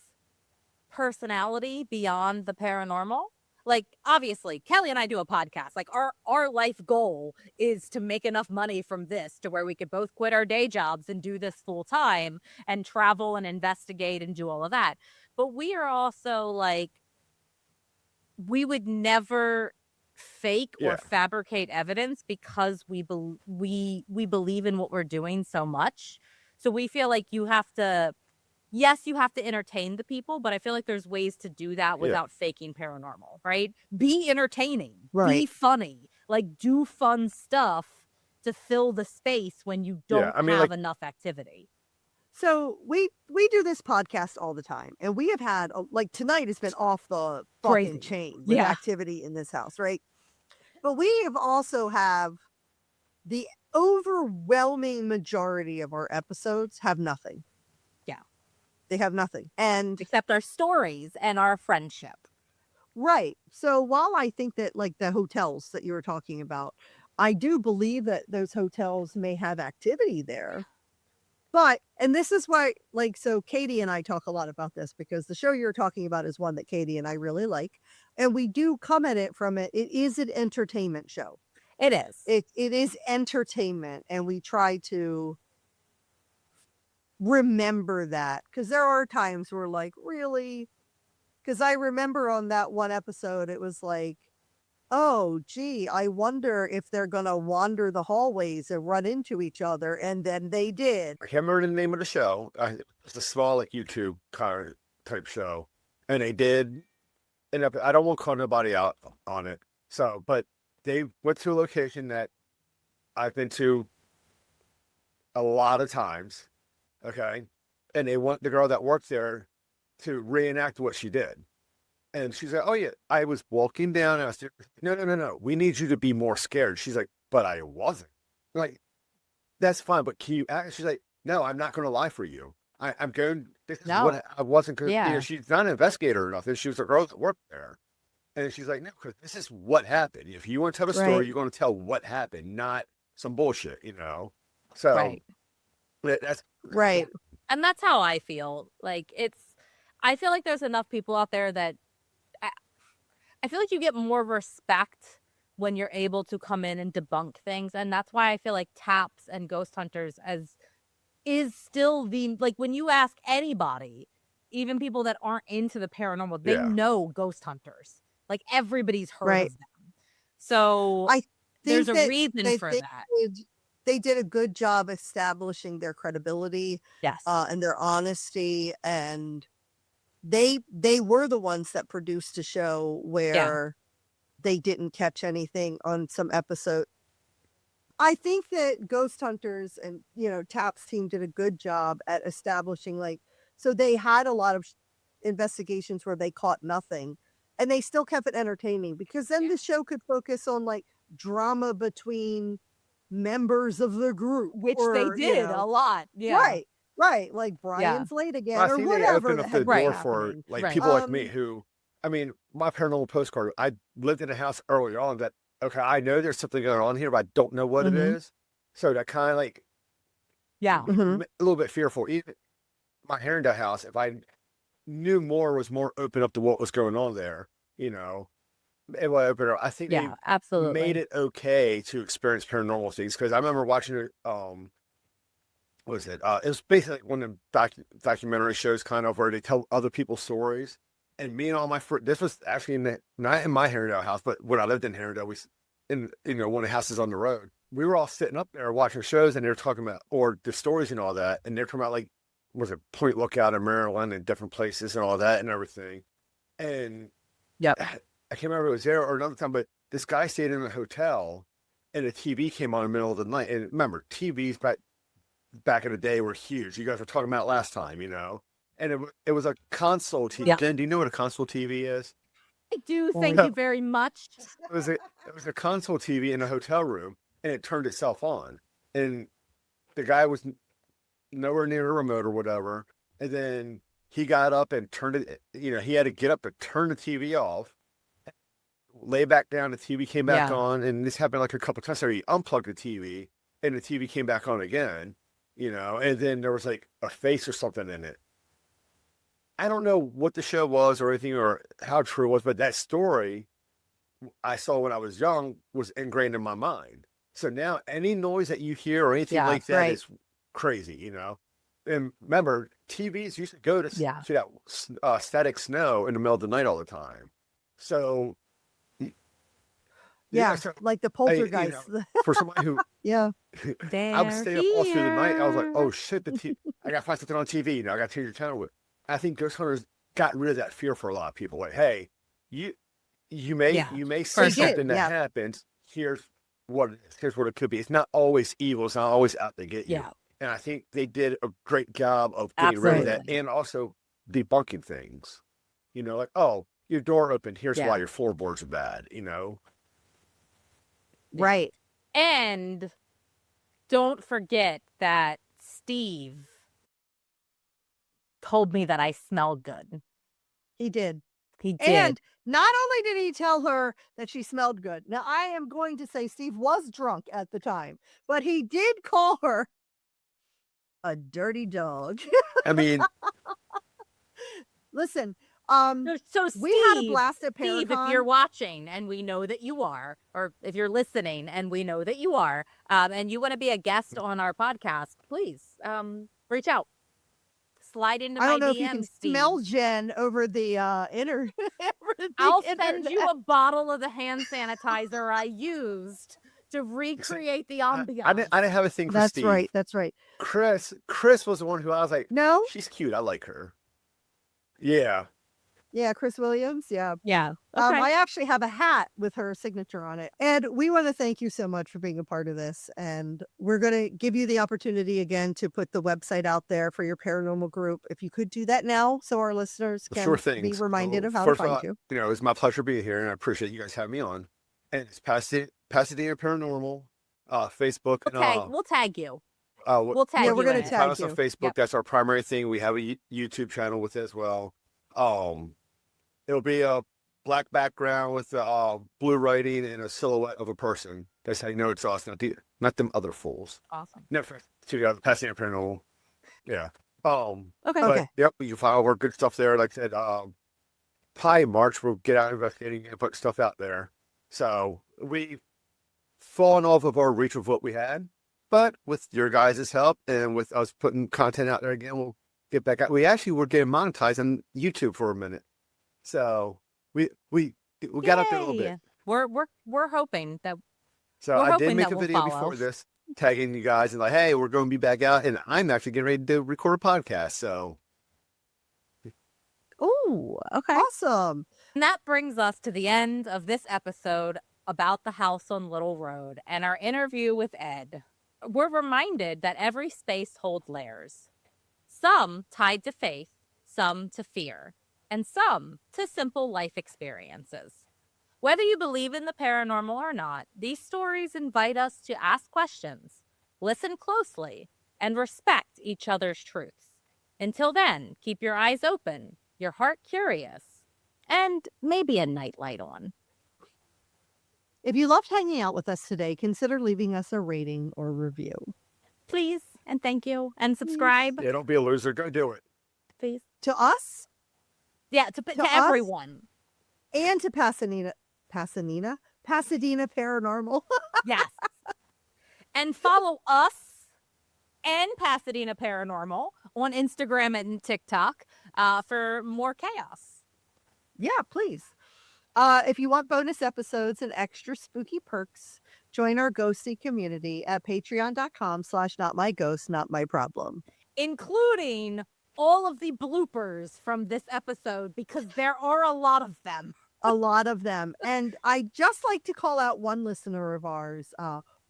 personality beyond the paranormal. Like, obviously, Kelly and I do a podcast. Like, our life goal is to make enough money from this to where we could both quit our day jobs and do this full time and travel and investigate and do all of that. But we are also like, we would never fake Yeah. or fabricate evidence, because we believe in what we're doing so much. So we feel like you have to entertain the people, but I feel like there's ways to do that without faking paranormal, right? Be entertaining, be Right. funny, like do fun stuff to fill the space when you don't I mean, have like- enough activity. So we do this podcast all the time, and we have had like tonight has been off the Crazy. fucking chain with Yeah. activity in this house, right? But we have also have the overwhelming majority of our episodes have nothing. Yeah. They have nothing. And Except our stories and our friendship. right. So while I think that like the hotels that you were talking about, I do believe that those hotels may have activity there. But, and this is why, like, so Katie and I talk a lot about this, because the show you're talking about is one that Katie and I really like. And we do come at it from it. It is an entertainment show. It is. It is entertainment. And we try to remember that, because there are times where like, really? Because I remember on that one episode, it was like, oh, gee, I wonder if they're going to wander the hallways and run into each other. And then they did. I can't remember the name of the show. It's a small like YouTube kind of type show, and they did end up. I don't want to call nobody out on it. So, but they went to a location that I've been to a lot of times. Okay, and they want the girl that worked there to reenact what she did. And she's like, oh, yeah, I was walking down. And I was like, no. We need you to be more scared. She's like, but I wasn't. I'm like, that's fine. But can you act? She's like, no, I'm not going to lie for you. I'm going, this is No. what I wasn't going to, Yeah. she's not an investigator or nothing. She was a girl that worked there. And she's like, no, because this is what happened. If you want to tell a story, Right. you're going to tell what happened, not some bullshit, So Right. that's Right. And that's how I feel. Like I feel like there's enough people out there that I feel like you get more respect when you're able to come in and debunk things. And that's why I feel like Taps and Ghost Hunters is still like when you ask anybody, even people that aren't into the paranormal, they Yeah. know Ghost Hunters. Like everybody's heard Right. of them. So I there's think a that reason for that. they did a good job establishing their credibility Yes. and their honesty, and they were the ones that produced a show where they didn't catch anything on some episode. I think that Ghost Hunters and Tap's team did a good job at establishing, like, so they had a lot of investigations where they caught nothing, and they still kept it entertaining, because then the show could focus on like drama between members of the group, Which or, they did a lot. Yeah. right, like Brian's late again, I or think they whatever opened that up had the been door for happening. like Right. people like me who, I mean, my paranormal postcard, I lived in a house early on that, okay, I know there's something going on here, but I don't know what it Mhm. is. So that kind of like Yeah. Mhm. a little bit fearful. Even my Herondale house, if I knew more, was more open up to what was going on there, it would open up. I think they Yeah, absolutely. made it okay to experience paranormal things, because I remember watching it. What was it? It was basically one of the documentary shows, kind of, where they tell other people's stories. And me and all my friends, this was actually not in my Herondale house, but when I lived in Herondale, in one of the houses on the road. We were all sitting up there watching shows, and they were talking about, or the stories and all that, and they're talking about, like, was it Point Lookout in Maryland and different places and all that and everything. And Yep. I can't remember if it was there or another time, but this guy stayed in a hotel, and a TV came on in the middle of the night. And remember, TVs back in the day were huge. You guys were talking about last time, and it was a console TV. Yeah. Jen, do you know what a console TV is? I do. Thank Yeah. you very much. It was a console TV in a hotel room, and it turned itself on. And the guy was nowhere near a remote or whatever. And then he got up and turned it. He had to get up to turn the TV off, lay back down. The TV came back Yeah. on, and this happened like a couple times. So he unplugged the TV, and the TV came back on again. And then there was like a face or something in it. I don't know what the show was or anything or how true it was, but that story I saw when I was young was ingrained in my mind. So now any noise that you hear or anything Yeah, like that is right. crazy, And remember, TVs used to go to Yeah. that static snow in the middle of the night all the time. So Yeah, so like the I, poltergeist. for somebody who Yeah. I was staying up all through the night, I was like, oh shit, I got to find something on TV. I got to change the channel with. I think Ghost Hunters got rid of that fear for a lot of people. Like, hey, you may see for sure. something that happens. Here's what it is. Here's what it could be. It's not always evil. It's not always out to get you. Yeah. And I think they did a great job of getting rid of that Absolutely. and also debunking things. Like, oh, your door opened. Here's Yeah. why your floorboards are bad. Right. And don't forget that Steve told me that I smell good. He did. He did. And not only did he tell her that she smelled good. Now, I am going to say Steve was drunk at the time, but he did call her a dirty dog. I mean, Listen, So we had a blast at Steve, Paracon. if you're watching, and we know that you are, or if you're listening, and we know that you are, and you want to be a guest on our podcast, please reach out. Slide into I my don't know DMs, if you can Steve. smell Jen over the I'll send you a bottle of the hand sanitizer I used to recreate the ambiance. I didn't have a thing for That's Steve. right. That's right. Chris was the one who I was like, No? she's cute. I like her. Yeah. Yeah, Chris Williams. Yeah. Yeah. Okay. I actually have a hat with her signature on it. And we want to thank you so much for being a part of this. And we're going to give you the opportunity again to put the website out there for your paranormal group. If you could do that now so our listeners can Sure thing. be reminded of how to First of find all, you. it was my pleasure being here, and I appreciate you guys having me on. And it's Pasadena Paranormal, Facebook. Okay, we'll tag you. We'll tag Yeah, you we're gonna in it. tag Find us you. on Facebook. Yep. That's our primary thing. We have a YouTube channel with it as well. It'll be a black background with blue writing and a silhouette of a person. That's how you know it's us, not them other fools. Awesome. Never to Pasadena Paranormal. Yeah. Okay. But, Okay. yep, you can find all our good stuff there. Like I said, probably in March we'll get out investigating and put stuff out there. So we've fallen off of our reach of what we had, but with your guys' help and with us putting content out there again, we'll get back out. We actually were getting monetized on YouTube for a minute, so we got up there a little bit. We're hoping that. So We're I did hoping make that a we'll video follow. before this, tagging you guys and like, hey, we're going to be back out, and I'm actually getting ready to record a podcast. So Oh, okay. Awesome. And that brings us to the end of this episode about the house on Little Road and our interview with Ed. We're reminded that every space holds layers, some tied to faith, some to fear, and some to simple life experiences. Whether you believe in the paranormal or not, these stories invite us to ask questions, listen closely, and respect each other's truths. Until then, keep your eyes open, your heart curious, and maybe a nightlight on. If you loved hanging out with us today, consider leaving us a rating or review. Please and thank you. And subscribe, yeah, don't be a loser. Go do it. please. To us Yeah, to us? everyone. and to Pasadena Paranormal. Yes. And follow us and Pasadena Paranormal on Instagram and TikTok for more chaos. Yeah, please. If you want bonus episodes and extra spooky perks, join our ghosty community at patreon.com/notmyghost, not my problem. Including all of the bloopers from this episode because there are a lot of them. A lot of them. And I just like to call out one listener of ours,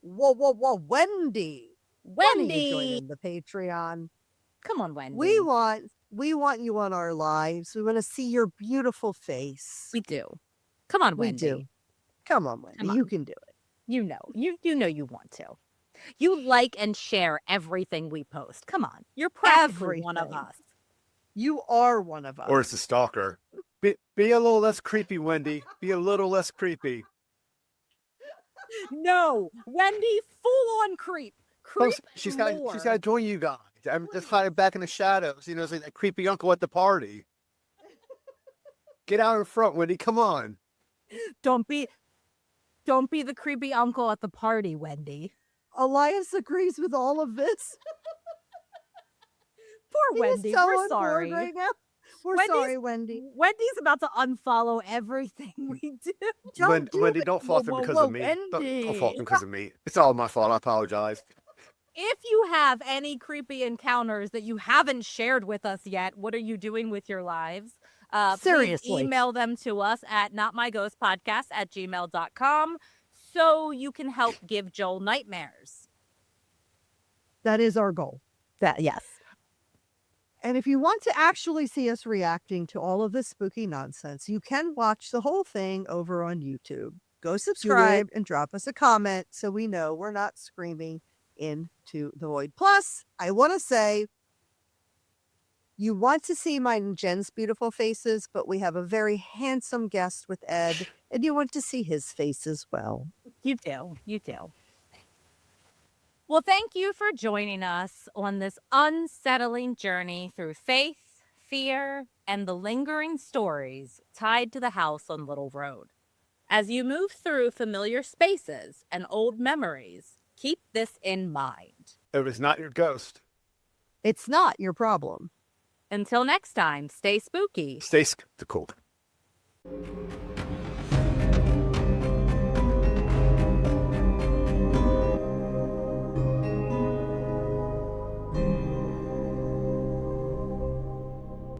Wendy. Why don't you join Wendy. in the Patreon? Come on, Wendy. We want you on our lives. We want to see your beautiful face. We do. Come on, We Wendy. do. Come on, Wendy. Come on. You can do it. You know you want to. You like and share everything we post. Come on. You're practically one of Everything. us. You are one of us. Or it's a stalker. Be a little less creepy, Wendy. Be a little less creepy. No, Wendy, full on creep. Creep. She's more. got to join you guys. I'm just hiding back in the shadows. You know, it's like that creepy uncle at the party. Get out in front, Wendy. Come on. Don't be the creepy uncle at the party, Wendy. Elias agrees with all of this. Poor He is Wendy. so We're on board sorry. right now. We're Wendy's- sorry, Wendy. Wendy's about to unfollow everything we do. Wendy, it. don't fault them Whoa, because whoa, of me. Don't Wendy. fault them because of me. It's all my fault. I apologize. If you have any creepy encounters that you haven't shared with us yet, what are you doing with your lives? Please Seriously. email them to us at notmyghostpodcast@gmail.com so you can help give Joel nightmares. That is our goal. Yes. And if you want to actually see us reacting to all of this spooky nonsense, you can watch the whole thing over on YouTube. Go subscribe and drop us a comment so we know we're not screaming into the void. Plus, I want to say, you want to see mine and Jen's beautiful faces, but we have a very handsome guest with Ed, and you want to see his face as well. You do. You do. Well, thank you for joining us on this unsettling journey through faith, fear, and the lingering stories tied to the house on Little Road. As you move through familiar spaces and old memories, keep this in mind. If it's not your ghost, It's not your problem. Until next time, stay spooky. stay skeptical.